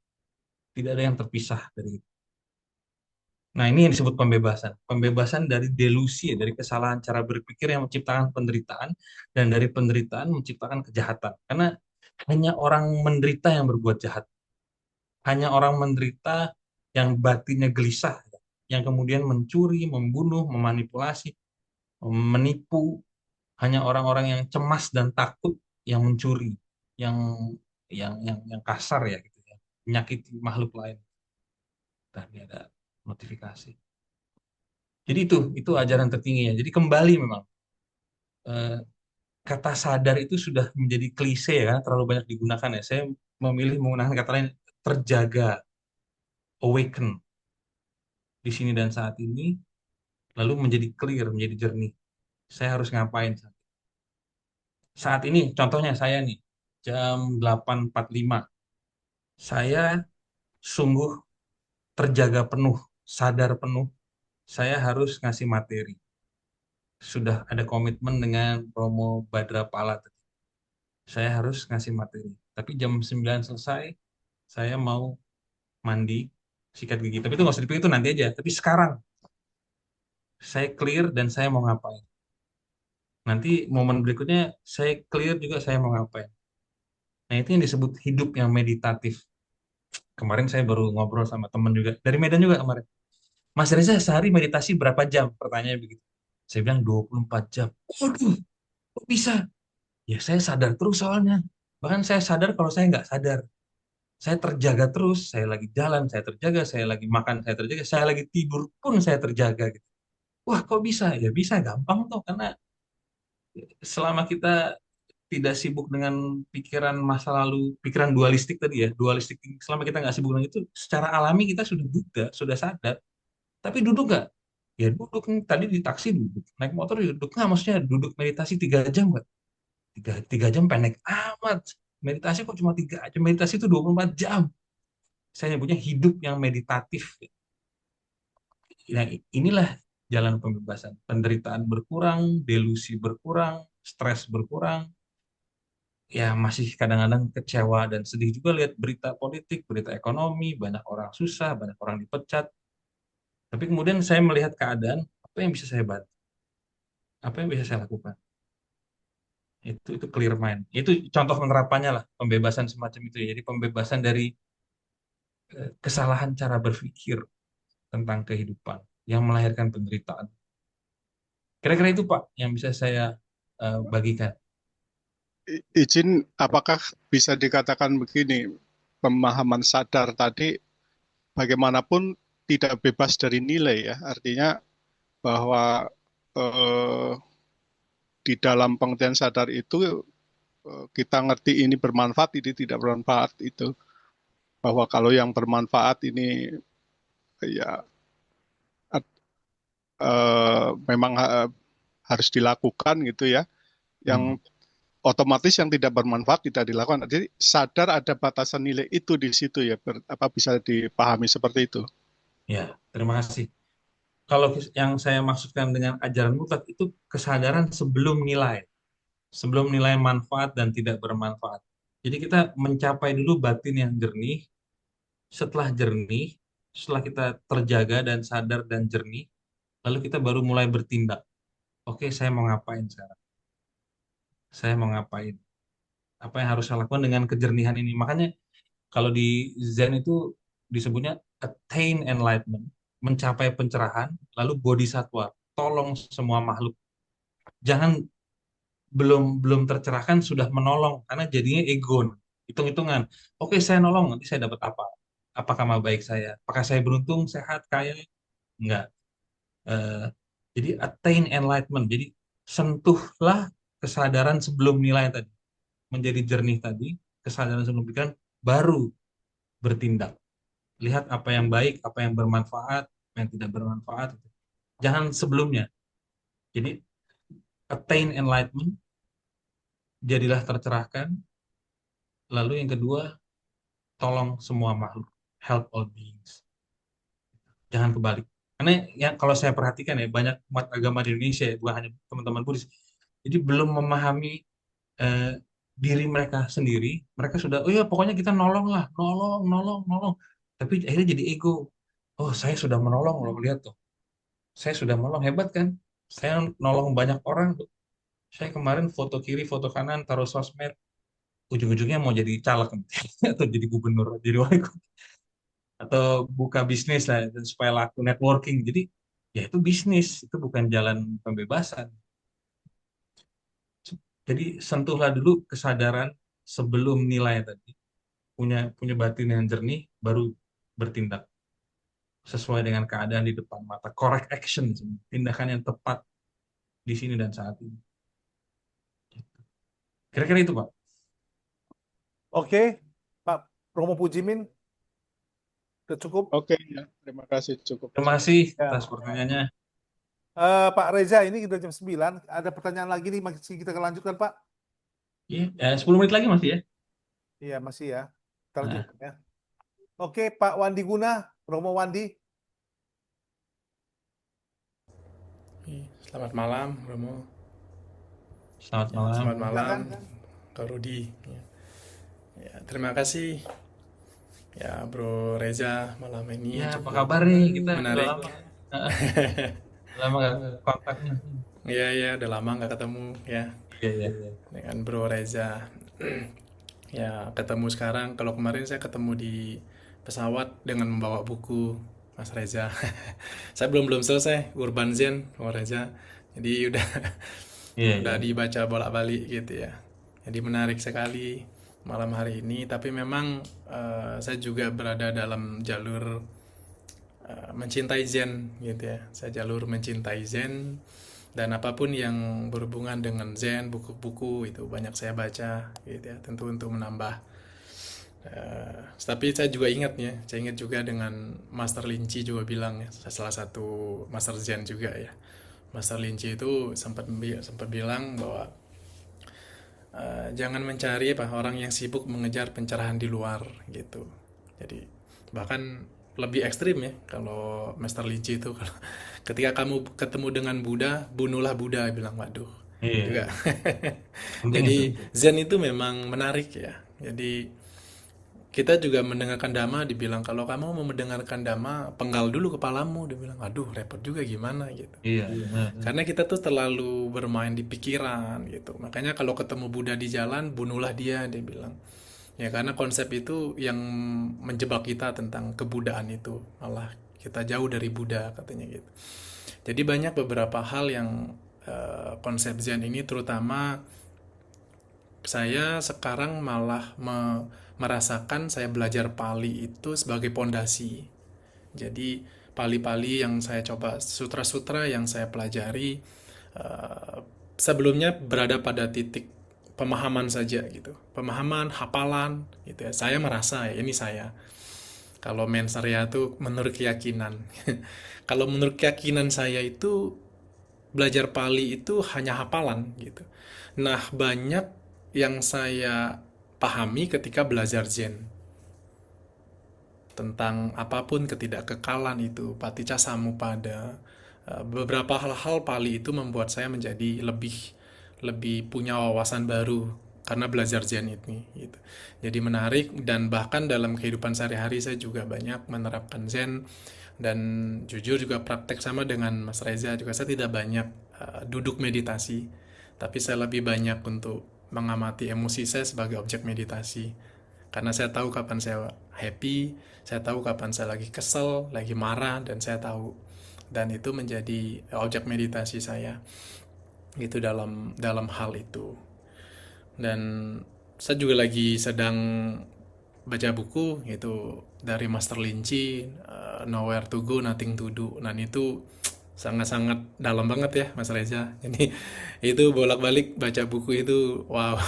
Tidak ada yang terpisah dari itu. Nah, ini yang disebut pembebasan. Pembebasan dari delusi, ya, dari kesalahan cara berpikir yang menciptakan penderitaan, dan dari penderitaan menciptakan kejahatan. Karena hanya orang menderita yang berbuat jahat. Hanya orang menderita yang batinnya gelisah, yang kemudian mencuri, membunuh, memanipulasi, menipu. Hanya orang-orang yang cemas dan takut yang mencuri, yang yang kasar ya gitu ya, menyakiti makhluk lain. Tadi ada notifikasi. Jadi itu ajaran tertingginya. Jadi kembali memang eh, kata sadar itu sudah menjadi klise ya, terlalu banyak digunakan ya. Saya memilih menggunakan kata lain, terjaga, awaken di sini dan saat ini, lalu menjadi clear, menjadi jernih. Saya harus ngapain saat ini? Contohnya saya nih, jam 8.45. Saya sungguh terjaga penuh, sadar penuh. Saya harus ngasih materi. Sudah ada komitmen dengan promo Badra Pala. Saya harus ngasih materi. Tapi jam 9 selesai, saya mau mandi, sikat gigi. Tapi itu nggak usah dipikir, itu nanti aja. Tapi sekarang, saya clear dan saya mau ngapain. Nanti momen berikutnya, saya clear juga saya mau ngapain. Nah, itu yang disebut hidup yang meditatif. Kemarin saya baru ngobrol sama temen juga, dari Medan juga kemarin. Mas Reza, sehari meditasi berapa jam? Pertanyaannya begitu. Saya bilang 24 jam. Waduh, kok bisa? Ya, saya sadar terus soalnya. Bahkan saya sadar kalau saya nggak sadar. Saya terjaga terus, saya lagi jalan, saya terjaga, saya lagi makan, saya terjaga, saya lagi tidur pun saya terjaga gitu. Wah, kok bisa? Ya bisa, gampang tuh, karena selama kita tidak sibuk dengan pikiran masa lalu, pikiran dualistik tadi ya, dualistik, selama kita nggak sibuk dengan itu, secara alami kita sudah Buddha, sudah sadar. Tapi duduk nggak? Ya duduk nih, tadi di taksi duduk, naik motor ya duduk nggak? Maksudnya duduk meditasi 3 jam nggak? Tiga jam pendek amat. Meditasi kok cuma 3 jam? Meditasi itu 24 jam. Saya nyebutnya hidup yang meditatif. Nah, inilah jalan pembebasan. Penderitaan berkurang, delusi berkurang, stres berkurang. Ya masih kadang-kadang kecewa dan sedih juga lihat berita politik, berita ekonomi, banyak orang susah, banyak orang dipecat. Tapi kemudian saya melihat keadaan, apa yang bisa saya bantu? Apa yang bisa saya lakukan? Itu clear mind. Itu contoh penerapannya lah, pembebasan semacam itu ya. Jadi pembebasan dari kesalahan cara berpikir tentang kehidupan yang melahirkan penderitaan. Kira-kira itu Pak yang bisa saya bagikan. Izin, apakah bisa dikatakan begini, pemahaman sadar tadi bagaimanapun tidak bebas dari nilai ya, artinya bahwa eh, di dalam pengertian sadar itu kita ngerti ini bermanfaat, ini tidak bermanfaat itu, bahwa kalau yang bermanfaat ini ya memang harus dilakukan gitu ya, yang Hmm. otomatis yang tidak bermanfaat tidak dilakukan. Jadi sadar ada batasan nilai itu di situ ya, bisa dipahami seperti itu. Ya, terima kasih. Kalau yang saya maksudkan dengan ajaran mutlak itu kesadaran sebelum nilai manfaat dan tidak bermanfaat. Jadi kita mencapai dulu batin yang jernih, jernih, setelah kita terjaga dan sadar dan jernih, lalu kita baru mulai bertindak. Oke, saya mau ngapain sekarang? Saya mau ngapain? Apa yang harus saya lakukan dengan kejernihan ini? Makanya kalau di Zen itu disebutnya attain enlightenment, mencapai pencerahan, lalu bodhisatwa, tolong semua makhluk. Jangan belum belum tercerahkan sudah menolong karena jadinya ego, hitung-hitungan. Oke, saya nolong, nanti saya dapat apa? Apakah nama baik saya? Apakah saya beruntung, sehat, kaya? Enggak. Eh, jadi attain enlightenment. Jadi sentuhlah kesadaran sebelum nilai tadi, menjadi jernih tadi, kesadaran sebelum pikiran, baru bertindak. Lihat apa yang baik, apa yang bermanfaat, apa yang tidak bermanfaat. Jangan sebelumnya. Jadi attain enlightenment, jadilah tercerahkan. Lalu yang kedua, tolong semua makhluk, help all beings. Jangan kebalik. Karena yang kalau saya perhatikan ya, banyak umat agama di Indonesia, ya, bukan hanya teman-teman Buddhis, jadi belum memahami eh, diri mereka sendiri. Mereka sudah, oh ya pokoknya kita nolong lah, nolong, nolong, nolong. Tapi akhirnya jadi ego. Oh, saya sudah menolong loh, lihat tuh. Saya sudah menolong, hebat kan? Saya nolong banyak orang tuh. Saya kemarin foto kiri, foto kanan, taruh sosmed, ujung-ujungnya mau jadi caleg atau jadi gubernur, jadi wali kota, atau buka bisnis lah supaya laku networking. Jadi ya itu bisnis, itu bukan jalan pembebasan. Jadi sentuhlah dulu kesadaran sebelum nilai tadi. Punya punya batin yang jernih, baru bertindak sesuai dengan keadaan di depan mata. Correct action, tindakan yang tepat di sini dan saat ini. Kira-kira itu, Pak. Oke, Pak Romo Pujimin, udah cukup. Oke, ya, terima kasih cukup. Terima kasih Ya. atas pertanyaannya. Pak Reza, ini udah jam 9. Ada pertanyaan lagi nih, masih kita lanjutkan, Pak? Iya, 10 menit lagi masih ya. Iya, masih ya. Kita Nah, lanjutkan ya. Oke, Pak Wandi Guna, Romo Wandi. Selamat malam, Romo. selamat malam. Selamat malam, Silakan. Kak Rudi. Ya, terima kasih ya Bro Reza malam ini Ya, apa cukup kabar nih? Kita udah menarik. lama. Lama gak kontaknya. Iya, udah lama nggak ketemu ya Iya, iya. dengan Bro Reza. Ya, ketemu sekarang. Kalau kemarin saya ketemu di pesawat dengan membawa buku Mas Reza. Saya belum selesai Urban Zen, Bro Reza. Jadi Iya, udah iya. dibaca bolak-balik gitu ya. Jadi menarik sekali malam hari ini. Tapi memang saya juga berada dalam jalur mencintai Zen gitu ya. Saya jalur mencintai Zen dan apapun yang berhubungan dengan Zen, buku-buku itu banyak saya baca gitu ya. Tentu untuk menambah. Tapi saya juga ingat ya, saya ingat juga dengan Master Linci juga bilang ya, salah satu Master Zen juga ya. Master Linci itu sempat bilang bahwa jangan mencari orang yang sibuk mengejar pencerahan di luar gitu. Jadi bahkan lebih ekstrim ya kalau Master Linci itu kalau ketika kamu ketemu dengan Buddha, bunuhlah Buddha, bilang waduh. Iya. Juga. Penting Jadi itu. Zen itu memang menarik ya. Jadi kita juga mendengarkan dhamma dibilang kalau kamu mau mendengarkan dhamma penggal dulu kepalamu, dibilang aduh repot juga gimana gitu. Iya. Karena kita tuh terlalu bermain di pikiran gitu. Makanya kalau ketemu Buddha di jalan, bunuhlah dia, dia bilang. Ya karena konsep itu yang menjebak kita tentang kebudaan itu. Malah kita jauh dari Buddha katanya gitu. Jadi banyak beberapa hal yang konsep Zen ini terutama saya sekarang malah merasakan saya belajar Pali itu sebagai pondasi. Jadi Pali-Pali yang saya coba, sutra-sutra yang saya pelajari sebelumnya berada pada titik pemahaman saja gitu. Pemahaman, hafalan gitu ya. Saya merasa ya, ini saya. Kalau mensarya itu menurut keyakinan. Kalau menurut keyakinan saya itu belajar Pali itu hanya hafalan gitu. Nah, banyak yang saya pahami ketika belajar Zen tentang apapun ketidakkekalan itu, paticca samuppada, beberapa hal-hal Pali itu membuat saya menjadi lebih lebih punya wawasan baru karena belajar Zen ini gitu. Jadi menarik, dan bahkan dalam kehidupan sehari-hari saya juga banyak menerapkan Zen. Dan jujur juga praktek sama dengan Mas Reza, juga saya tidak banyak duduk meditasi, tapi saya lebih banyak untuk mengamati emosi saya sebagai objek meditasi. Karena saya tahu kapan saya happy, saya tahu kapan saya lagi kesel, lagi marah, dan saya tahu. Dan itu menjadi objek meditasi saya gitu dalam dalam hal itu. Dan saya juga lagi sedang baca buku itu dari Master Linci, Nowhere to Go, Nothing to Do. Dan itu sangat-sangat dalam banget ya Mas Reza. Jadi itu bolak-balik baca buku itu, wow.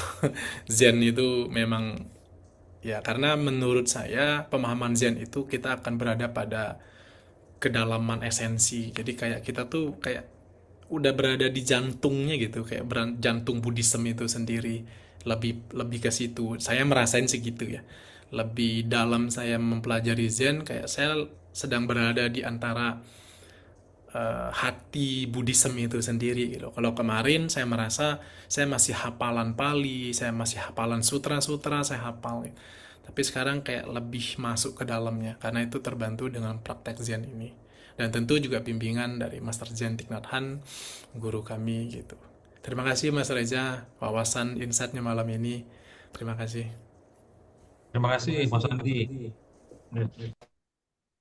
Zen itu memang, ya, karena menurut saya pemahaman Zen itu kita akan berada pada kedalaman esensi. Jadi kayak kita tuh kayak udah berada di jantungnya gitu, kayak jantung Buddhism itu sendiri. Lebih lebih ke situ. Saya merasain segitu ya. Lebih dalam saya mempelajari Zen, kayak saya sedang berada di antara hati Buddhism itu sendiri gitu. Kalau kemarin saya merasa saya masih hafalan Pali, saya masih hafalan sutra-sutra, saya hafal. Tapi sekarang kayak lebih masuk ke dalamnya karena itu terbantu dengan praktek Zen ini. Dan tentu juga bimbingan dari Master Zen Thich Nhat Hanh, guru kami gitu. Terima kasih Mas Reza, wawasan insight-nya malam ini. Terima kasih. Terima kasih Mas Andi.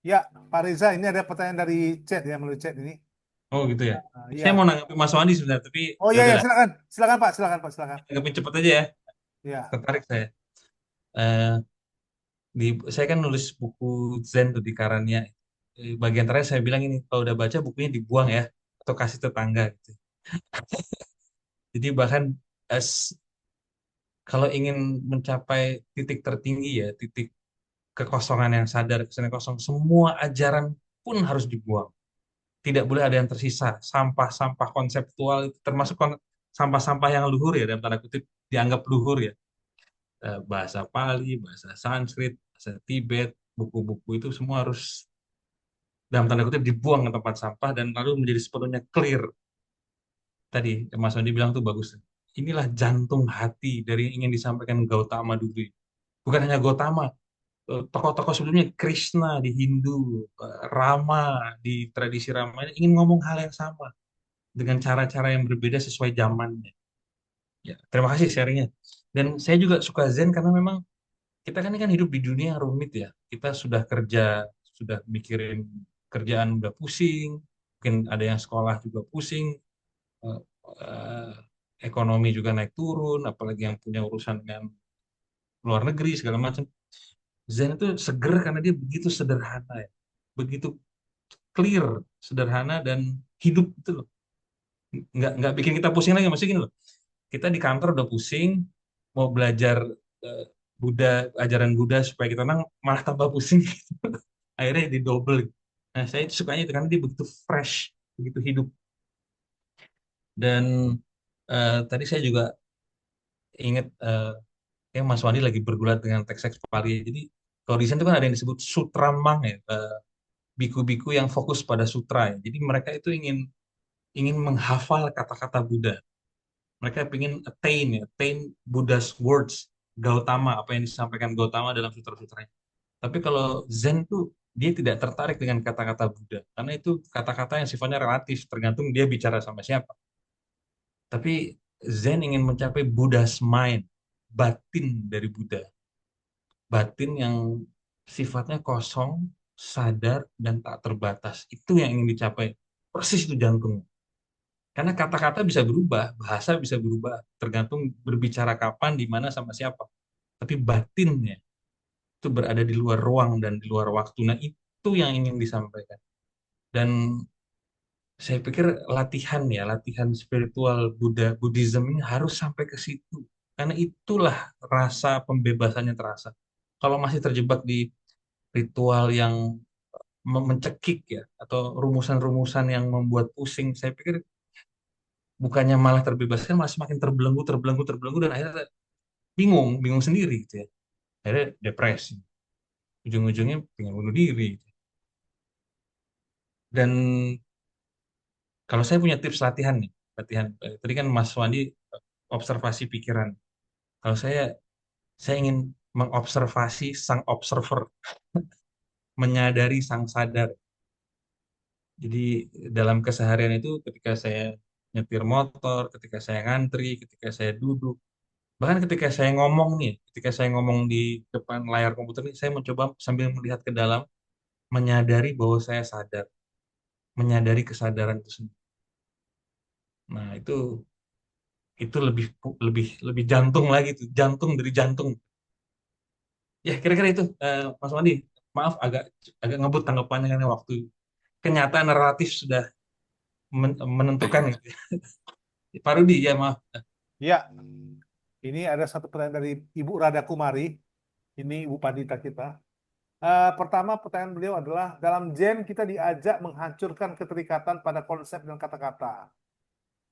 Ya, Pak Reza, ini ada pertanyaan dari chat ya, melalui chat ini. Oh gitu ya. Saya Ya. mau nanggapi Mas Andi sebenarnya, tapi Oh ya iya, ya, udahlah, silakan. Silakan Pak, silakan Pak, silakan. nanggapin cepet aja ya. Ya. Tertarik saya. Eh, saya kan nulis buku Zen tuh di Karania. Bagian terakhir saya bilang ini, kalau udah baca bukunya dibuang ya, atau kasih tetangga gitu. Jadi bahkan eh, s- kalau ingin mencapai titik tertinggi ya, titik kekosongan yang sadar, kesan yang kosong, semua ajaran pun harus dibuang. Tidak boleh ada yang tersisa. Sampah-sampah konseptual itu termasuk sampah-sampah yang luhur ya, dalam tanda kutip dianggap luhur ya. Bahasa Pali, bahasa Sanskrit, bahasa Tibet, buku-buku itu semua harus dalam tanda kutip dibuang ke tempat sampah dan lalu menjadi sepenuhnya clear. Tadi Mas Wandi bilang tuh bagus. Inilah jantung hati dari yang ingin disampaikan Gautama dulu. Bukan hanya Gautama, tokoh-tokoh sebelumnya, Krishna di Hindu, Rama di tradisi Rama ingin ngomong hal yang sama dengan cara-cara yang berbeda sesuai zamannya. Ya, terima kasih sharingnya. Dan saya juga suka Zen karena memang kita kan ini kan hidup di dunia yang rumit ya. Kita sudah kerja, sudah mikirin kerjaan udah pusing, mungkin ada yang sekolah juga pusing, eh, eh, ekonomi juga naik turun, apalagi yang punya urusan dengan luar negeri segala macam. Zen itu seger karena dia begitu sederhana ya, begitu clear, sederhana dan hidup itu loh. Nggak bikin kita pusing lagi, maksudnya gini loh. Kita di kantor udah pusing, mau belajar eh, Buddha, ajaran Buddha supaya kita tenang, malah tambah pusing. Akhirnya di double. Nah, saya sukanya itu karena dia begitu fresh, begitu hidup. Dan tadi saya juga ingat kayak Mas Wandi lagi bergulat dengan teks-teks Pali. Jadi kalau di sana itu kan ada yang disebut sutramang ya, biku-biku yang fokus pada sutra ya. Jadi mereka itu ingin ingin menghafal kata-kata Buddha. Mereka ingin attain ya, attain Buddha's words, Gautama, apa yang disampaikan Gautama dalam sutra-sutranya. Tapi kalau Zen tuh dia tidak tertarik dengan kata-kata Buddha, karena itu kata-kata yang sifatnya relatif, tergantung dia bicara sama siapa. Tapi Zen ingin mencapai Buddha's mind, batin dari Buddha, batin yang sifatnya kosong, sadar, dan tak terbatas. Itu yang ingin dicapai. Persis itu jantung. Karena kata-kata bisa berubah, bahasa bisa berubah, tergantung berbicara kapan, di mana, sama siapa. Tapi batinnya itu berada di luar ruang dan di luar waktu. Nah, itu yang ingin disampaikan. Dan saya pikir latihan ya, latihan spiritual Buddhism ini harus sampai ke situ. Karena itulah rasa pembebasannya terasa. Kalau masih terjebak di ritual yang mencekik ya, atau rumusan-rumusan yang membuat pusing, saya pikir bukannya malah terbebaskan, malah semakin terbelenggu, terbelenggu, terbelenggu, dan akhirnya bingung sendiri gitu ya. Akhirnya depresi, ujung-ujungnya pengen bunuh diri gitu. Dan kalau saya punya tips latihan nih, latihan tadi kan Mas Wandi observasi pikiran. Kalau saya ingin mengobservasi sang observer, menyadari sang sadar. Jadi dalam keseharian itu ketika saya nyetir motor, ketika saya ngantri, ketika saya duduk, bahkan ketika saya ngomong nih, ketika saya ngomong di depan layar komputer ini, saya mencoba sambil melihat ke dalam, menyadari bahwa saya sadar, menyadari kesadaran itu sendiri. Nah, itu lebih lebih lebih jantung lagi tuh, jantung dari jantung. Ya, kira-kira itu Mas Wandi. Maaf agak agak ngebut tanggapannya karena waktu kenyataan relatif sudah menentukan gitu. Pak Rudi, ya maaf. Ya, ini ada satu pertanyaan dari Ibu Rada Kumari. Ini Ibu Pandita kita. Pertama, pertanyaan beliau adalah, dalam Zen kita diajak menghancurkan keterikatan pada konsep dan kata-kata.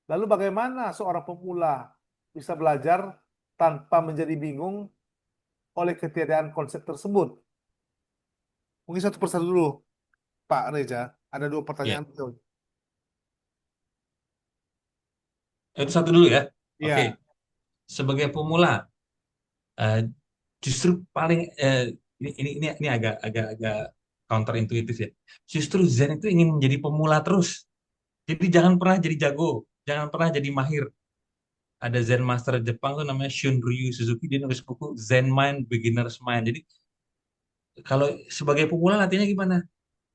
Lalu bagaimana seorang pemula bisa belajar tanpa menjadi bingung oleh ketiadaan konsep tersebut? Mungkin satu persatu dulu, Pak Reza. Ada dua Ya, pertanyaan betul. itu satu dulu ya. Oke, Iya, sebagai pemula, eh, justru paling ini agak agak agak counterintuitif ya. Justru Zen itu ingin menjadi pemula terus. Jadi jangan pernah jadi jago, jangan pernah jadi mahir. Ada Zen Master Jepang tuh namanya Shunryu Suzuki, dia nulis buku Zen Mind, Beginner's Mind. Jadi kalau sebagai pemula latihannya gimana?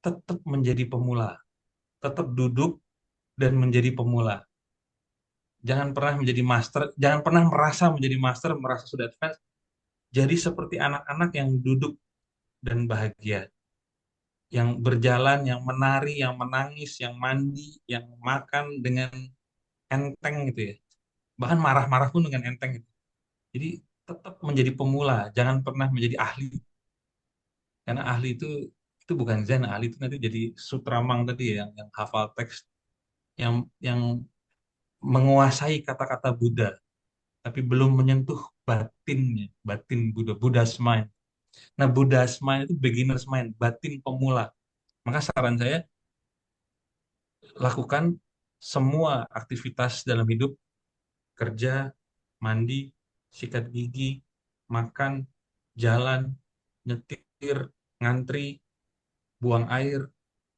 Tetap menjadi pemula, tetap duduk dan menjadi pemula. Jangan pernah menjadi master, jangan pernah merasa menjadi master, merasa sudah advance. Jadi seperti anak-anak yang duduk dan bahagia, yang berjalan, yang menari, yang menangis, yang mandi, yang makan dengan enteng gitu ya. Bahkan marah-marah pun dengan enteng gitu. Jadi tetap menjadi pemula, jangan pernah menjadi ahli. Karena ahli itu bukan Zen, ahli itu nanti jadi sutramang tadi ya, yang hafal teks, yang menguasai kata-kata Buddha, tapi belum menyentuh batinnya, batin Buddha, Buddha's mind. Nah, Buddha's mind itu beginner's mind, batin pemula. Maka saran saya, lakukan semua aktivitas dalam hidup, kerja, mandi, sikat gigi, makan, jalan, nyetir, ngantri, buang air,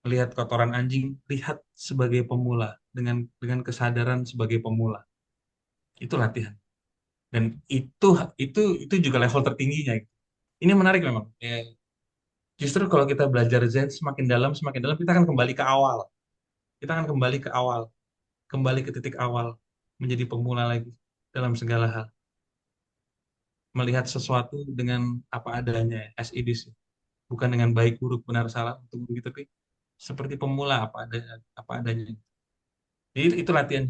melihat kotoran anjing, lihat sebagai pemula dengan kesadaran sebagai pemula. Itu latihan. Dan itu juga level tertingginya. Ini menarik memang. Ya, justru kalau kita belajar Zen semakin dalam kita akan kembali ke awal. Kita akan kembali ke awal, kembali ke titik awal, menjadi pemula lagi dalam segala hal. Melihat sesuatu dengan apa adanya, as it is. Bukan dengan baik buruk benar salah untuk begitu, tapi seperti pemula apa adanya. Jadi itu latihan.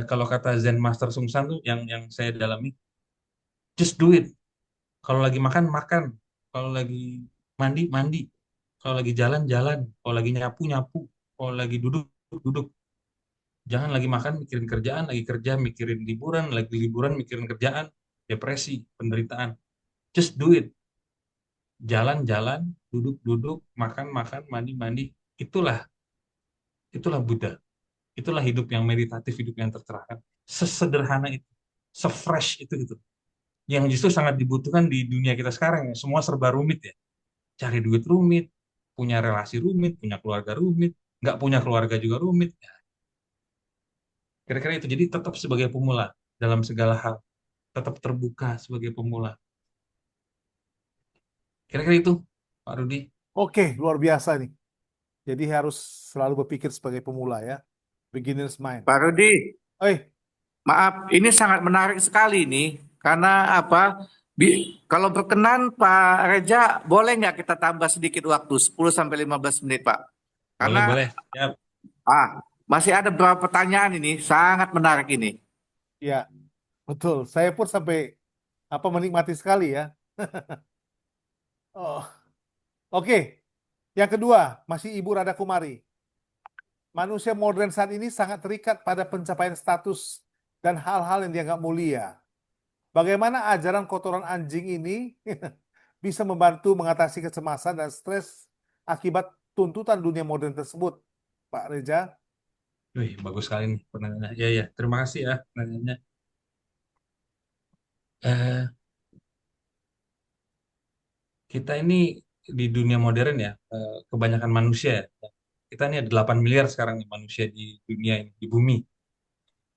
Kalau kata Zen Master Sung San tuh yang saya dalami, just do it. Kalau lagi makan makan, kalau lagi mandi mandi, kalau lagi jalan jalan, kalau lagi nyapu nyapu, kalau lagi duduk duduk. Jangan lagi makan mikirin kerjaan, lagi kerja mikirin liburan, lagi liburan mikirin kerjaan, depresi, penderitaan. Just do it. Jalan-jalan, duduk-duduk, makan-makan, mandi-mandi. Itulah Buddha. Itulah hidup yang meditatif, hidup yang tercerahkan. Sesederhana itu, sefresh itu gitu. Yang justru sangat dibutuhkan di dunia kita sekarang ya. Semua serba rumit ya. Cari duit rumit, punya relasi rumit, punya keluarga rumit, nggak punya keluarga juga rumit. Ya, kira-kira itu. Jadi tetap sebagai pemula dalam segala hal. Tetap terbuka sebagai pemula. Kira-kira itu, Pak Rudi. oke, luar biasa nih. Jadi harus selalu berpikir sebagai pemula ya. Beginner's mind. Pak Rudi, Eh, maaf, ini sangat menarik sekali nih. Karena apa? Kalau berkenan Pak Reja, boleh nggak kita tambah sedikit waktu, 10 sampai 15 menit, Pak? Boleh, Karena boleh. Siap. masih ada beberapa pertanyaan ini, sangat menarik ini. ya, betul. Saya pun sampai menikmati sekali ya. Oh, oke. Yang kedua, masih Ibu Rada Kumari. Manusia modern saat ini sangat terikat pada pencapaian status dan hal-hal yang dianggap mulia. bagaimana ajaran kotoran anjing ini bisa membantu mengatasi kecemasan dan stres akibat tuntutan dunia modern tersebut, Pak Reza? Wih, bagus sekali nih pertanyaannya. Ya, ya, terima kasih ya pertanyaannya. Eh, kita ini di dunia modern ya, kebanyakan manusia ya. Kita ini ada 8 miliar sekarang nih manusia di dunia ini, di bumi.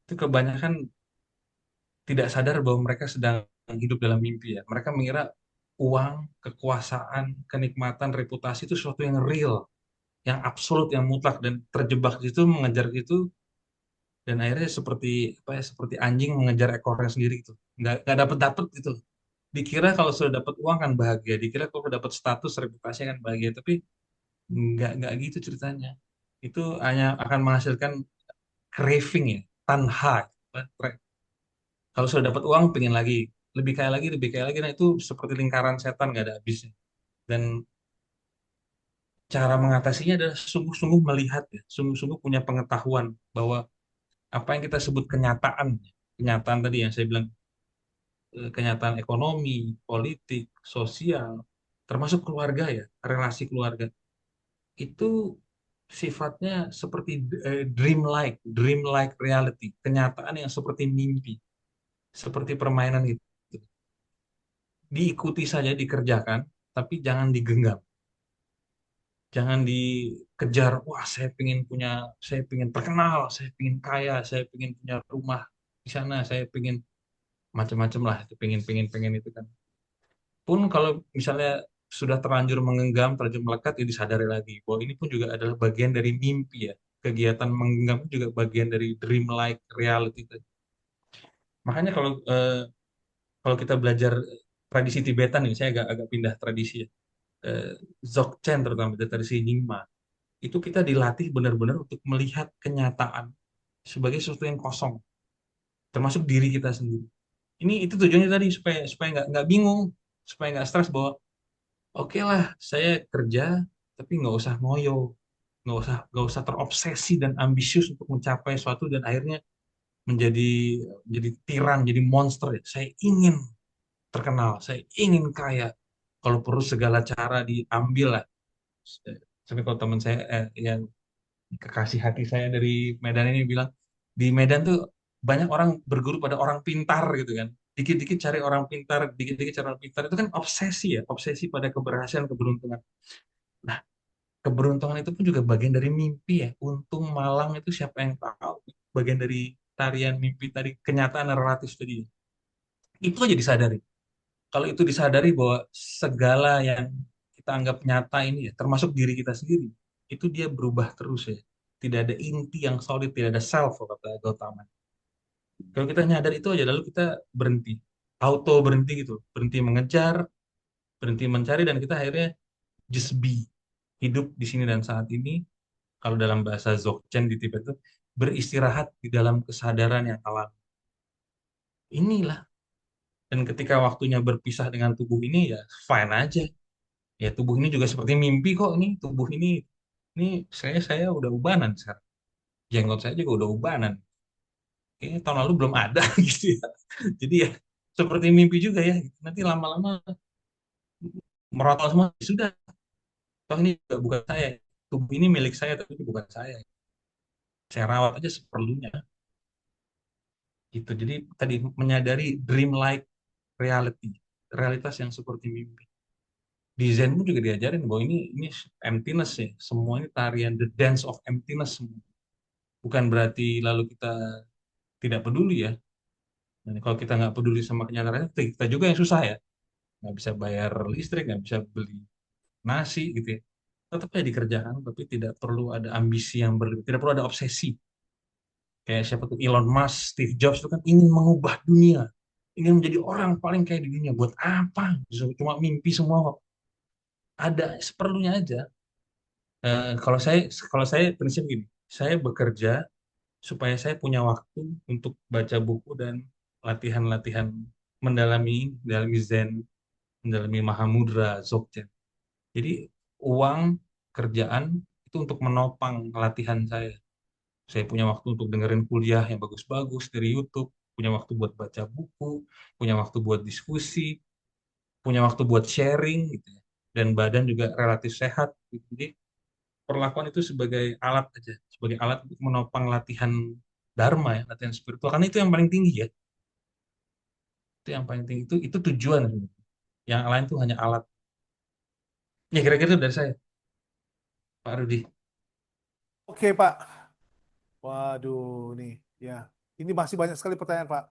Itu kebanyakan tidak sadar bahwa mereka sedang hidup dalam mimpi ya. Mereka mengira uang, kekuasaan, kenikmatan, reputasi itu sesuatu yang real, yang absolut, yang mutlak dan terjebak di situ, mengejar itu dan akhirnya seperti apa ya, seperti anjing mengejar ekornya sendiri gitu. Nggak dapet dapet gitu. Dikira kalau sudah dapat uang kan bahagia, dikira kalau sudah dapat status reputasi kan bahagia, tapi nggak gitu ceritanya. Itu hanya akan menghasilkan craving ya, tanha. Kalau sudah dapat uang, pengen lagi, lebih kaya lagi, lebih kaya lagi. Nah itu seperti lingkaran setan nggak ada habisnya. Dan cara mengatasinya adalah sungguh-sungguh melihat ya, sungguh-sungguh punya pengetahuan bahwa apa yang kita sebut kenyataan, kenyataan tadi yang saya bilang, kenyataan ekonomi, politik, sosial, termasuk keluarga ya, relasi keluarga, itu sifatnya seperti dreamlike reality, kenyataan yang seperti mimpi, seperti permainan gitu. Diikuti saja, dikerjakan, tapi jangan digenggam. Jangan dikejar, wah saya pengen terkenal, saya pengen kaya, saya pengen punya rumah di sana, saya pengen macam-macam lah, itu pengen itu kan. Pun kalau misalnya sudah terlanjur menggenggam, terlanjur melekat, ya disadari lagi bahwa ini pun juga adalah bagian dari mimpi ya. Kegiatan menggenggam itu juga bagian dari dreamlike reality tadi. Makanya kalau kita belajar tradisi Tibetan nih, saya agak pindah tradisi ya. Eh, Dzogchen terutama dari tradisi Nyingma, itu kita dilatih benar-benar untuk melihat kenyataan sebagai sesuatu yang kosong, termasuk diri kita sendiri. Ini itu tujuannya tadi supaya supaya nggak bingung, supaya nggak stres bahwa oke lah, saya kerja, tapi nggak usah ngoyo, nggak usah terobsesi dan ambisius untuk mencapai sesuatu dan akhirnya menjadi menjadi tiran, jadi monster ya. Saya ingin terkenal, saya ingin kaya. Kalau perlu segala cara diambil lah. Tapi kalau teman saya yang kekasih hati saya dari Medan ini bilang, di Medan tuh banyak orang berguru pada orang pintar gitu kan. Dikit-dikit cari orang pintar, dikit-dikit cari orang pintar. Itu kan obsesi ya, obsesi pada keberhasilan, keberuntungan. Nah, keberuntungan itu pun juga bagian dari mimpi ya. Untung malang itu siapa yang tahu. Bagian dari tarian mimpi tadi, kenyataan relatif tadi. Itu aja disadari. Kalau itu disadari bahwa segala yang kita anggap nyata ini ya, termasuk diri kita sendiri, itu dia berubah terus ya. Tidak ada inti yang solid, tidak ada self, kata Gautama. Kalau kita nyadar itu aja, lalu kita berhenti. Auto berhenti gitu. Berhenti mengejar, berhenti mencari, dan kita akhirnya just be. Hidup di sini dan saat ini, kalau dalam bahasa Dzogchen di Tibet itu, beristirahat di dalam kesadaran yang alam. Inilah. Dan ketika waktunya berpisah dengan tubuh ini, ya fine aja. Ya tubuh ini juga seperti mimpi kok, ini tubuh ini saya udah ubanan sekarang. Jenggot saya juga udah ubanan. Kayaknya tahun lalu belum ada gitu ya. Jadi ya seperti mimpi juga ya. Nanti lama-lama merotol semua. Sudah, toh ini juga bukan saya. Tubuh ini milik saya tapi itu bukan saya. Saya rawat aja seperlunya gitu. Jadi tadi menyadari dreamlike reality, realitas yang seperti mimpi. Di Zen pun juga diajarin bahwa ini emptiness ya. Semua ini tarian the dance of emptiness semua. Bukan berarti lalu kita tidak peduli ya. Dan kalau kita nggak peduli sama kenyataannya, kita juga yang susah ya. Nggak bisa bayar listrik, nggak bisa beli nasi gitu ya. Tetap ya dikerjakan, tapi tidak perlu ada ambisi yang berlebih, tidak perlu ada obsesi. Kayak siapa tuh Elon Musk, Steve Jobs itu kan ingin mengubah dunia, ingin menjadi orang paling kaya di dunia. Buat apa? Cuma mimpi semua kok. Ada seperlunya aja. Kalau saya prinsip gini, saya bekerja supaya saya punya waktu untuk baca buku dan latihan-latihan mendalami Zen, mendalami Mahamudra, Dzogchen. Jadi uang kerjaan itu untuk menopang latihan saya. Saya punya waktu untuk dengerin kuliah yang bagus-bagus dari YouTube. punya waktu buat baca buku, punya waktu buat diskusi, punya waktu buat sharing gitu ya. Dan badan juga relatif sehat gitu. Jadi perlakuan itu sebagai alat aja, sebagai alat untuk menopang latihan dharma ya, latihan spiritual. Karena itu yang paling tinggi ya, itu yang paling tinggi itu tujuan sebenarnya. Yang lain tuh hanya alat. Ya kira-kira itu dari saya, Pak Rudi. Oke, Pak. Waduh, nih, ya. Ini masih banyak sekali pertanyaan, Pak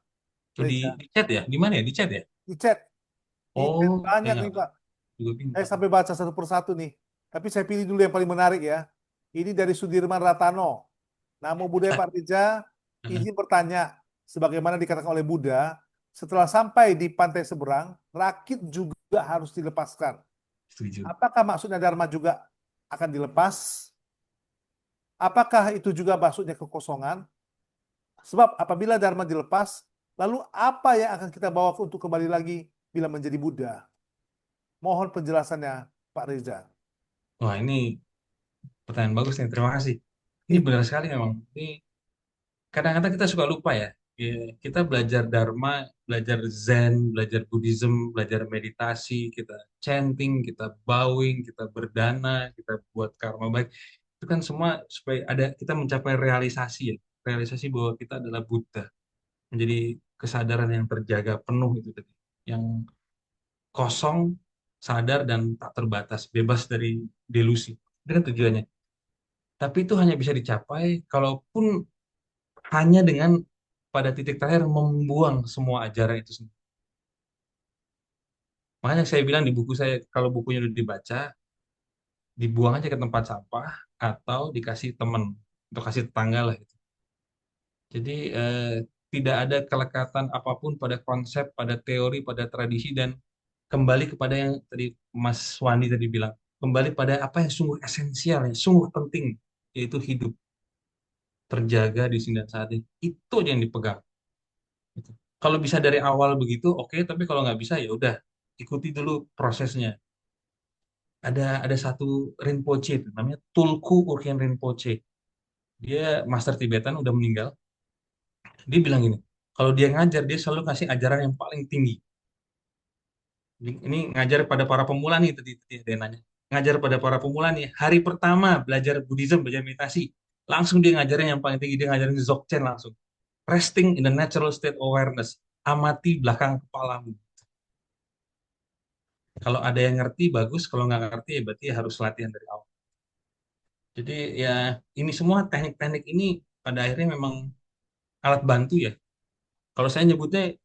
Oh, Reza. di chat ya? Di mana ya? Di chat ya? Di chat. Di chat Oh, saya banyak nggak nih, tahu. Pak. Juga bingung. Saya sampai baca satu persatu nih. Tapi saya pilih dulu yang paling menarik ya. Ini dari Sudirman Ratano. Namo Buddhaya Pak Reza, Heeh, izin bertanya, sebagaimana dikatakan oleh Buddha, setelah sampai di pantai seberang, rakit juga harus dilepaskan. setuju. Apakah maksudnya Dharma juga akan dilepas? Apakah itu juga maksudnya kekosongan? Sebab apabila Dharma dilepas, lalu apa yang akan kita bawa untuk kembali lagi bila menjadi Buddha? Mohon penjelasannya, Pak Reza. Wah, ini pertanyaan bagus nih. Terima kasih. Ini benar sekali memang. Ini kadang-kadang kita suka lupa ya. Ya, kita belajar Dharma, belajar Zen, belajar Buddhism, belajar meditasi, kita chanting, kita bowing, kita berdana, kita buat karma baik. Itu kan semua supaya ada kita mencapai realisasi ya. Realisasi bahwa kita adalah Buddha. Menjadi kesadaran yang terjaga penuh itu tadi. Yang kosong, sadar, dan tak terbatas. Bebas dari delusi. Itu kan tujuannya. Tapi itu hanya bisa dicapai kalaupun hanya dengan pada titik terakhir membuang semua ajaran itu sendiri. Makanya saya bilang di buku saya, kalau bukunya udah dibaca, dibuang aja ke tempat sampah atau dikasih temen, atau kasih tetangga lah gitu. Jadi tidak ada kelekatan apapun pada konsep, pada teori, pada tradisi, dan kembali kepada yang tadi Mas Wandi tadi bilang, kembali pada apa yang sungguh esensial, yang sungguh penting, yaitu hidup terjaga di sini dan saat ini. Itu aja yang dipegang. Gitu. Kalau bisa dari awal begitu, oke. Tapi kalau nggak bisa, ya udah ikuti dulu prosesnya. Ada satu Rinpoche itu, namanya Tulku Urgyen Rinpoche. Dia master Tibetan, udah meninggal. Dia bilang gini, kalau dia ngajar, dia selalu kasih ajaran yang paling tinggi. Ini ngajar pada para pemula nih, tadi dia nanya. Ngajar pada para pemula nih, hari pertama belajar Buddhism, belajar meditasi, langsung dia ngajarin yang paling tinggi, dia ngajarin Dzogchen langsung. Resting in the natural state awareness. Amati belakang kepalamu. Kalau ada yang ngerti bagus, kalau nggak ngerti ya berarti harus latihan dari awal. Jadi ya ini semua teknik-teknik ini pada akhirnya memang alat bantu ya. Kalau saya nyebutnya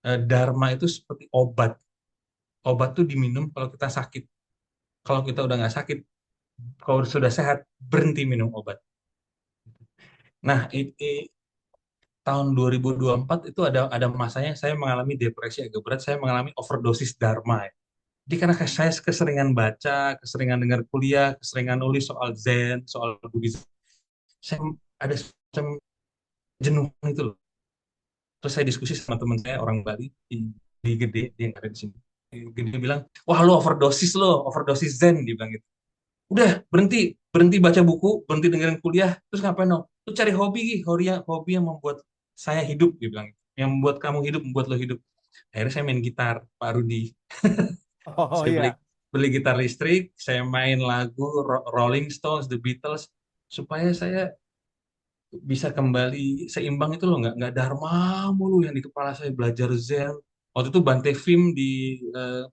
Dharma itu seperti obat. Obat tuh diminum kalau kita sakit. Kalau kita udah nggak sakit, kalau sudah sehat, berhenti minum obat. Nah, tahun 2024 itu ada masanya saya mengalami depresi agak berat, saya mengalami overdosis Dharma ya. Jadi karena saya keseringan baca, keseringan dengar kuliah, keseringan nulis soal Zen, soal Buddhism, saya ada semacam jenuh itu loh. Terus saya diskusi sama teman saya orang Bali di Gede, dia yang ada di sini. Di Gede bilang, wah lo, overdosis Zen, dia bilang gitu. Udah berhenti, berhenti baca buku, berhenti dengerin kuliah, terus ngapain dong? Lu cari hobi, hobi yang membuat saya hidup, dia bilang. Gitu. Yang membuat kamu hidup, membuat lo hidup. Akhirnya saya main gitar, Pak Rudi. Oh Saya beli iya. beli gitar listrik, saya main lagu Rolling Stones, The Beatles, supaya saya bisa kembali seimbang itu loh, nggak dharma mulu yang di kepala saya belajar Zen. Waktu itu Bante Phim di eh,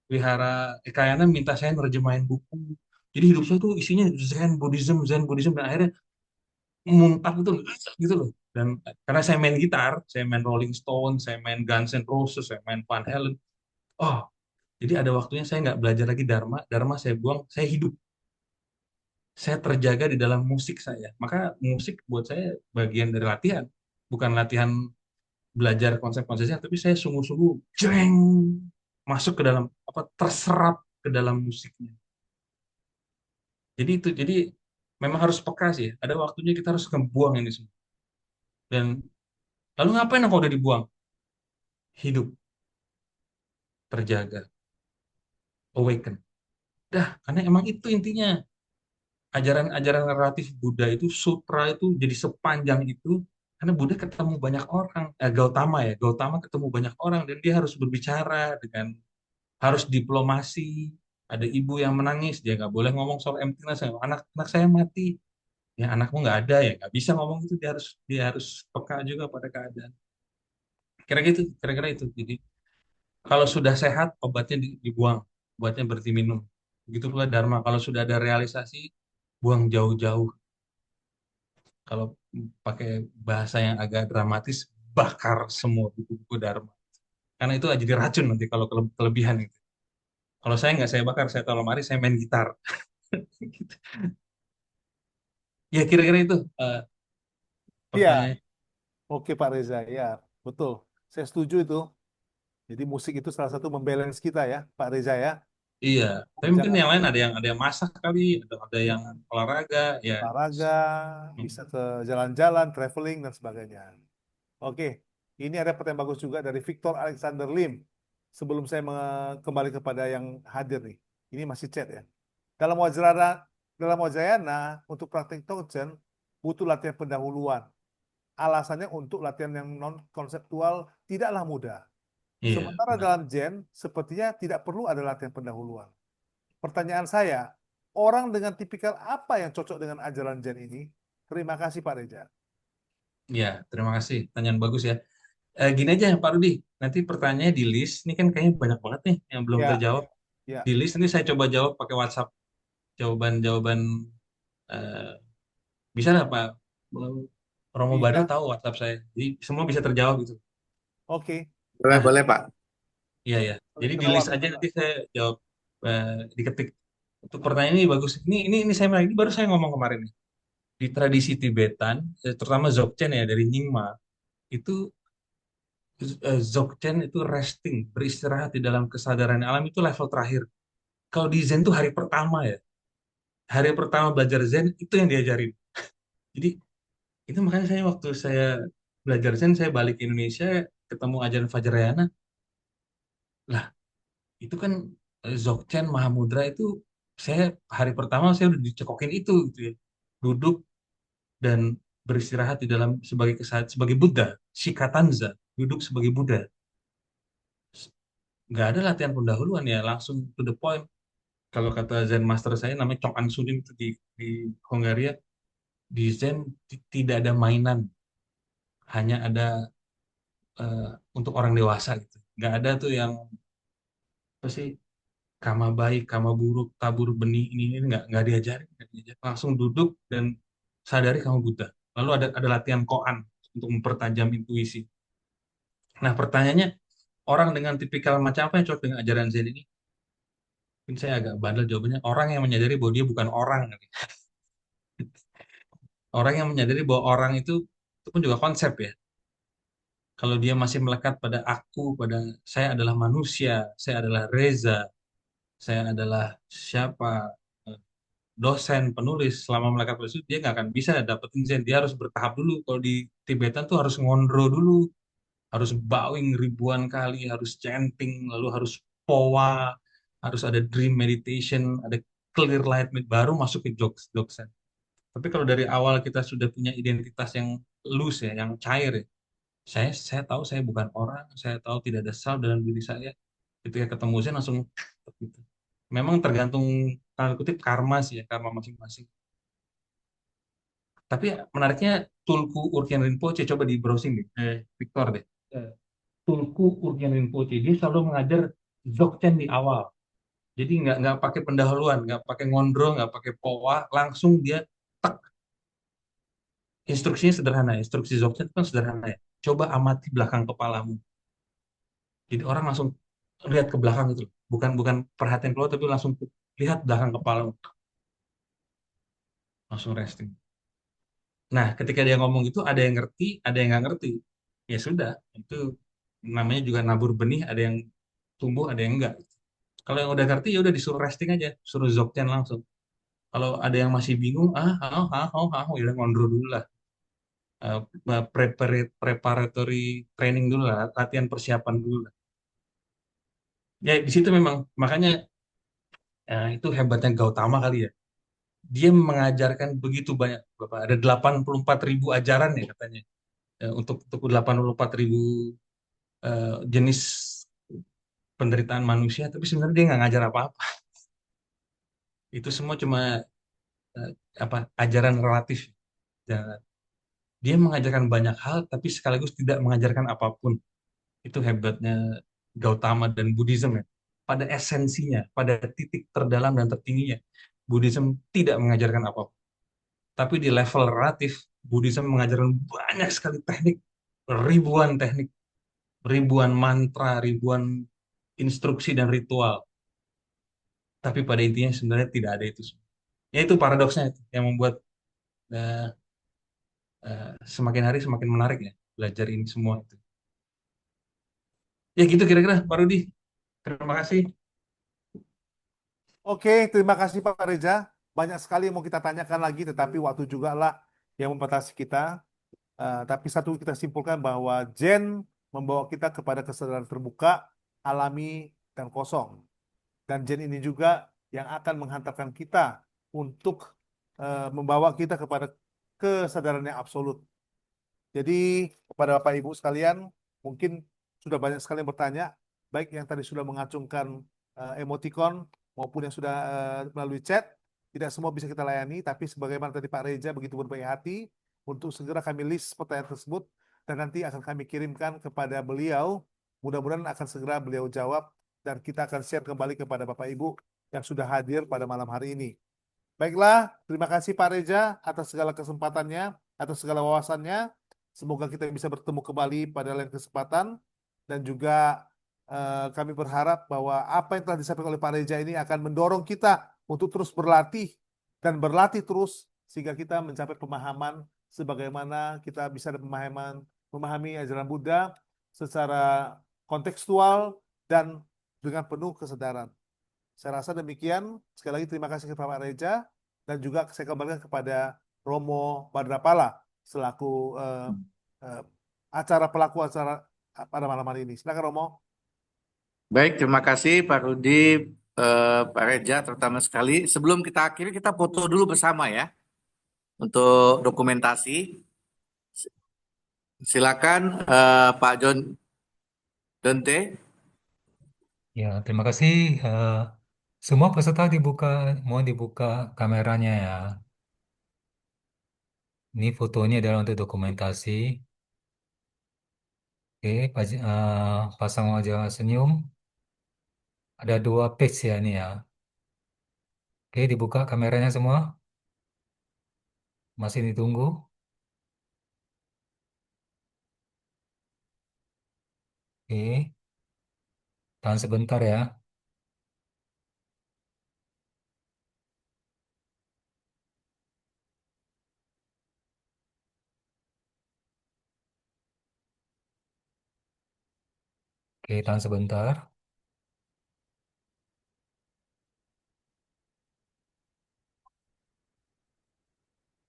Wihara Ekayana minta saya nerjemahin buku. Jadi hidup saya tuh isinya Zen, Buddhism, dan akhirnya muntah gitu loh. Dan karena saya main gitar, saya main Rolling Stone, saya main Guns N' Roses, saya main Van Halen. Oh, jadi ada waktunya saya nggak belajar lagi Dharma, Dharma saya buang, saya hidup. Saya terjaga di dalam musik saya. Maka musik buat saya bagian dari latihan. Bukan latihan belajar konsep-konsepnya, tapi saya sungguh-sungguh jeng masuk ke dalam apa terserap ke dalam musiknya. Jadi memang harus peka sih. Ada waktunya kita harus ngebuang ini semua. Dan lalu ngapain kalau udah dibuang? Hidup, terjaga, awaken. Dah, karena emang itu intinya. Ajaran-ajaran relatif Buddha itu, sutra itu jadi sepanjang itu Karena Buddha ketemu banyak orang, Gautama ya, Gautama ketemu banyak orang dan dia harus berbicara dengan harus diplomasi. Ada ibu yang menangis, dia nggak boleh ngomong soal emptiness. Anak saya mati, ya anakmu nggak ada ya, nggak bisa ngomong itu. Dia harus peka juga pada keadaan. Kira-kira itu. Jadi kalau sudah sehat, obatnya dibuang, obatnya berhenti minum. Begitu pula Dharma. Kalau sudah ada realisasi, buang jauh-jauh. Kalau pakai bahasa yang agak dramatis, bakar semua buku-buku Dharma. Karena itu jadi racun nanti kalau kelebihan itu. Kalau saya nggak saya bakar, saya taruh lemari, saya main gitar. Gitu. Ya kira-kira itu Iya, pertanyaan. oke Pak Reza, ya betul. Saya setuju itu. Jadi musik itu salah satu membalance kita ya, Pak Reza ya. Iya, tapi mungkin Jangan yang lain ada yang masak kali, ada yang olahraga, ya. olahraga, Hmm. bisa ke jalan-jalan, traveling dan sebagainya. Oke, ini ada pertanyaan bagus juga dari Victor Alexander Lim. Sebelum saya kembali kepada yang hadir nih, ini masih chat ya. Dalam Wajrayana untuk praktik Tongchen butuh latihan pendahuluan. Alasannya untuk latihan yang non konseptual tidaklah mudah. Iya, Sementara benar. dalam Zen sepertinya tidak perlu ada latihan pendahuluan. Pertanyaan saya, orang dengan tipikal apa yang cocok dengan ajaran Zen ini? Terima kasih Pak Reza. Iya, terima kasih. Pertanyaan bagus ya. Gini aja Pak Rudi, nanti pertanyaannya di list. Ini kan kayaknya banyak banget nih yang belum Ya, terjawab. ya, Di list nanti saya coba jawab pakai WhatsApp. Jawaban-jawaban eh, bisa lah Pak. Romo Bada bisa. tahu WhatsApp saya. Jadi semua bisa terjawab gitu. Oke. Boleh, Nah, boleh Pak. iya ya. Jadi di Jawab. list aja nanti saya jawab, diketik. Untuk pertanyaan ini bagus. Ini ini baru saya ngomong kemarin nih. Di tradisi Tibetan, terutama Dzogchen ya dari Nyingma, itu Dzogchen itu resting, beristirahat di dalam kesadaran alam itu level terakhir. Kalau di Zen tuh hari pertama ya. Hari pertama belajar Zen itu yang diajarin. Jadi itu makanya saya waktu saya belajar Zen, saya balik ke Indonesia, ketemu ajaran Vajrayana, lah itu kan Dzogchen Mahamudra itu saya hari pertama saya udah dicekokin itu gitu ya. Duduk dan beristirahat di dalam sebagai Buddha, Shikatanza, duduk sebagai Buddha. Nggak ada latihan pendahuluan ya, langsung to the point. Kalau kata Zen Master saya namanya Chong An Sunim itu di Hongaria, di Zen tidak ada mainan, hanya ada eh, untuk orang dewasa gitu. Nggak ada tuh yang apa sih kama baik, kama buruk, tabur benih ini nggak diajarin, nggak diajarin. Langsung duduk dan sadari kamu buta. Lalu ada latihan koan untuk mempertajam intuisi. Nah pertanyaannya orang dengan tipikal macam apa yang cocok dengan ajaran Zen ini? Mungkin saya agak bandel jawabannya. Orang yang menyadari bahwa dia bukan orang. Orang yang menyadari bahwa orang itu pun juga konsep ya. Kalau dia masih melekat pada aku, pada saya adalah manusia, saya adalah Reza, saya adalah siapa, eh, dosen, penulis, selama melekat pada situ, dia nggak akan bisa dapetin Zen. Dia harus bertahap dulu. Kalau di Tibetan tuh harus ngondro dulu, harus bowing ribuan kali, harus chanting, lalu harus powa, harus ada dream meditation, ada clear light, baru masuk ke jokes. Tapi kalau dari awal kita sudah punya identitas yang loose ya, yang cair ya, saya tahu saya bukan orang, saya tahu tidak ada self dalam diri saya. Ketika ketemu saya langsung gitu. Memang tergantung tanda kutip karma sih ya, karma masing-masing. Tapi menariknya Tulku Urgyen Rinpoche coba di browsing deh, Victor deh. Eh, Tulku Urgyen Rinpoche dia selalu mengajar Dzogchen di awal. Jadi nggak pakai pendahuluan, nggak pakai ngondro, nggak pakai powa, langsung dia tak. Instruksinya sederhana, instruksi Dzogchen itu kan sederhana ya. Coba amati belakang kepalamu. Jadi orang langsung lihat ke belakang itu, bukan bukan perhatian keluar, tapi langsung lihat belakang kepalamu, langsung resting. Nah, ketika dia ngomong itu, ada yang ngerti, ada yang nggak ngerti. Ya sudah, itu namanya juga nabur benih, ada yang tumbuh, ada yang enggak. Kalau yang udah ngerti, ya udah disuruh resting aja, suruh Dzogchen langsung. Kalau ada yang masih bingung, ya udah ngondro dulu lah. Preparatory training dulu lah, latihan persiapan dulu lah. Ya di situ memang makanya itu hebatnya Gautama kali ya. Dia mengajarkan begitu banyak, Bapak. Ada 84.000 ajaran ya katanya. untuk 84.000 jenis penderitaan manusia, tapi sebenarnya dia nggak ngajar apa-apa. Itu semua cuma eh, ajaran relatif. Jangan. Dia mengajarkan banyak hal, tapi sekaligus tidak mengajarkan apapun. Itu hebatnya Gautama dan Buddhism ya. Pada esensinya, pada titik terdalam dan tertingginya, Buddhism tidak mengajarkan apapun. Tapi di level relatif, Buddhism mengajarkan banyak sekali teknik, ribuan mantra, ribuan instruksi dan ritual. Tapi pada intinya sebenarnya tidak ada itu semua. Ya itu paradoksnya itu yang membuat eh, semakin hari semakin menarik ya belajar ini semua itu. Ya gitu kira-kira Pak Rudi. Terima kasih. Oke, terima kasih Pak Reza. Banyak sekali yang mau kita tanyakan lagi, tetapi waktu juga lah yang membatasi kita. Tapi satu kita simpulkan bahwa Zen membawa kita kepada kesadaran terbuka, alami, dan kosong. Dan Zen ini juga yang akan menghantarkan kita untuk membawa kita kepada kesadaran yang absolut. Jadi kepada Bapak Ibu sekalian, mungkin sudah banyak sekali yang bertanya, baik yang tadi sudah mengacungkan emoticon maupun yang sudah melalui chat. Tidak semua bisa kita layani, tapi sebagaimana tadi Pak Reza begitu berbaik hati untuk segera kami list pertanyaan tersebut dan nanti akan kami kirimkan kepada beliau. Mudah-mudahan akan segera beliau jawab dan kita akan share kembali kepada Bapak Ibu yang sudah hadir pada malam hari ini. Baiklah, terima kasih Pak Reza atas segala kesempatannya, atas segala wawasannya. Semoga kita bisa bertemu kembali pada lain kesempatan dan juga kami berharap bahwa apa yang telah disampaikan oleh Pak Reza ini akan mendorong kita untuk terus berlatih dan berlatih terus sehingga kita mencapai pemahaman sebagaimana kita bisa ada memahami ajaran Buddha secara kontekstual dan dengan penuh kesadaran. Saya rasa demikian. Sekali lagi terima kasih kepada Pak Reza dan juga saya kembalikan kepada Romo Badrapala selaku pelaku acara pada malam hari ini. Silakan Romo. Baik, terima kasih Pak Rudi, Pak Reza, terutama sekali. Sebelum kita akhiri, kita foto dulu bersama ya untuk dokumentasi. Silakan Pak John Dente. Ya, terima kasih. Semua peserta mohon dibuka kameranya ya. Ini fotonya adalah untuk dokumentasi. Oke, pasang wajah senyum. Ada 2 page ya ini ya. Oke, dibuka kameranya semua. Masih ditunggu. Oke, tahan sebentar ya. Oke, tahan sebentar.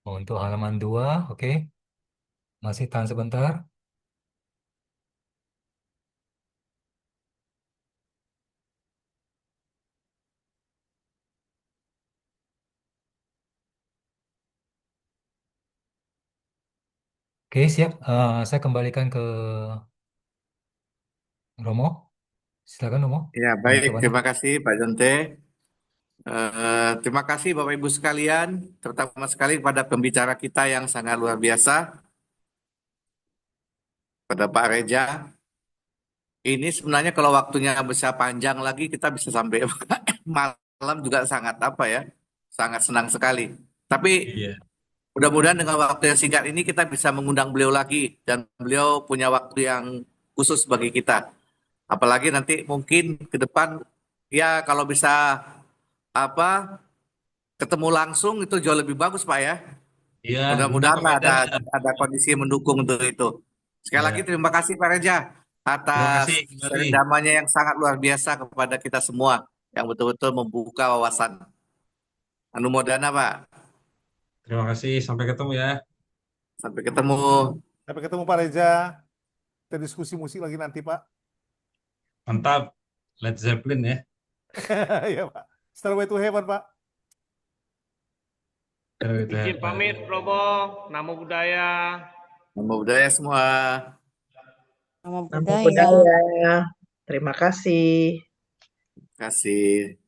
Untuk halaman 2, oke. Masih tahan sebentar. Oke, siap. Saya kembalikan ke Romo. Silakan Romo. Ya, baik. Pengucapannya. Terima kasih Pak Jonte. Terima kasih Bapak Ibu sekalian, terutama sekali kepada pembicara kita yang sangat luar biasa, pada Pak Reza. Ini sebenarnya kalau waktunya bisa panjang lagi, kita bisa sampai malam juga sangat sangat senang sekali. Tapi Iya. mudah-mudahan dengan waktu yang singkat ini kita bisa mengundang beliau lagi dan beliau punya waktu yang khusus bagi kita. Apalagi nanti mungkin ke depan ya kalau bisa ketemu langsung itu jauh lebih bagus Pak ya. Iya, benar Mudah-mudahan Pak Reza. ada kondisi yang mendukung untuk itu. Sekali lagi Iya. terima kasih Pak Reza Terima atas kasih kembali. kerendamannya yang sangat luar biasa kepada kita semua yang betul-betul membuka wawasan. Anumodana Pak. Terima kasih. Sampai ketemu ya. Sampai ketemu. Sampai ketemu Pak Reza. Kita diskusi musik lagi nanti Pak. Mantap. Led Zeppelin ya. Ya Pak. Stairway to Heaven Pak. Terus, Izin pamit, Robo. Namo Buddhaya. Namo budaya semua. Nama Nama budaya. budaya. Terima kasih. Terima kasih.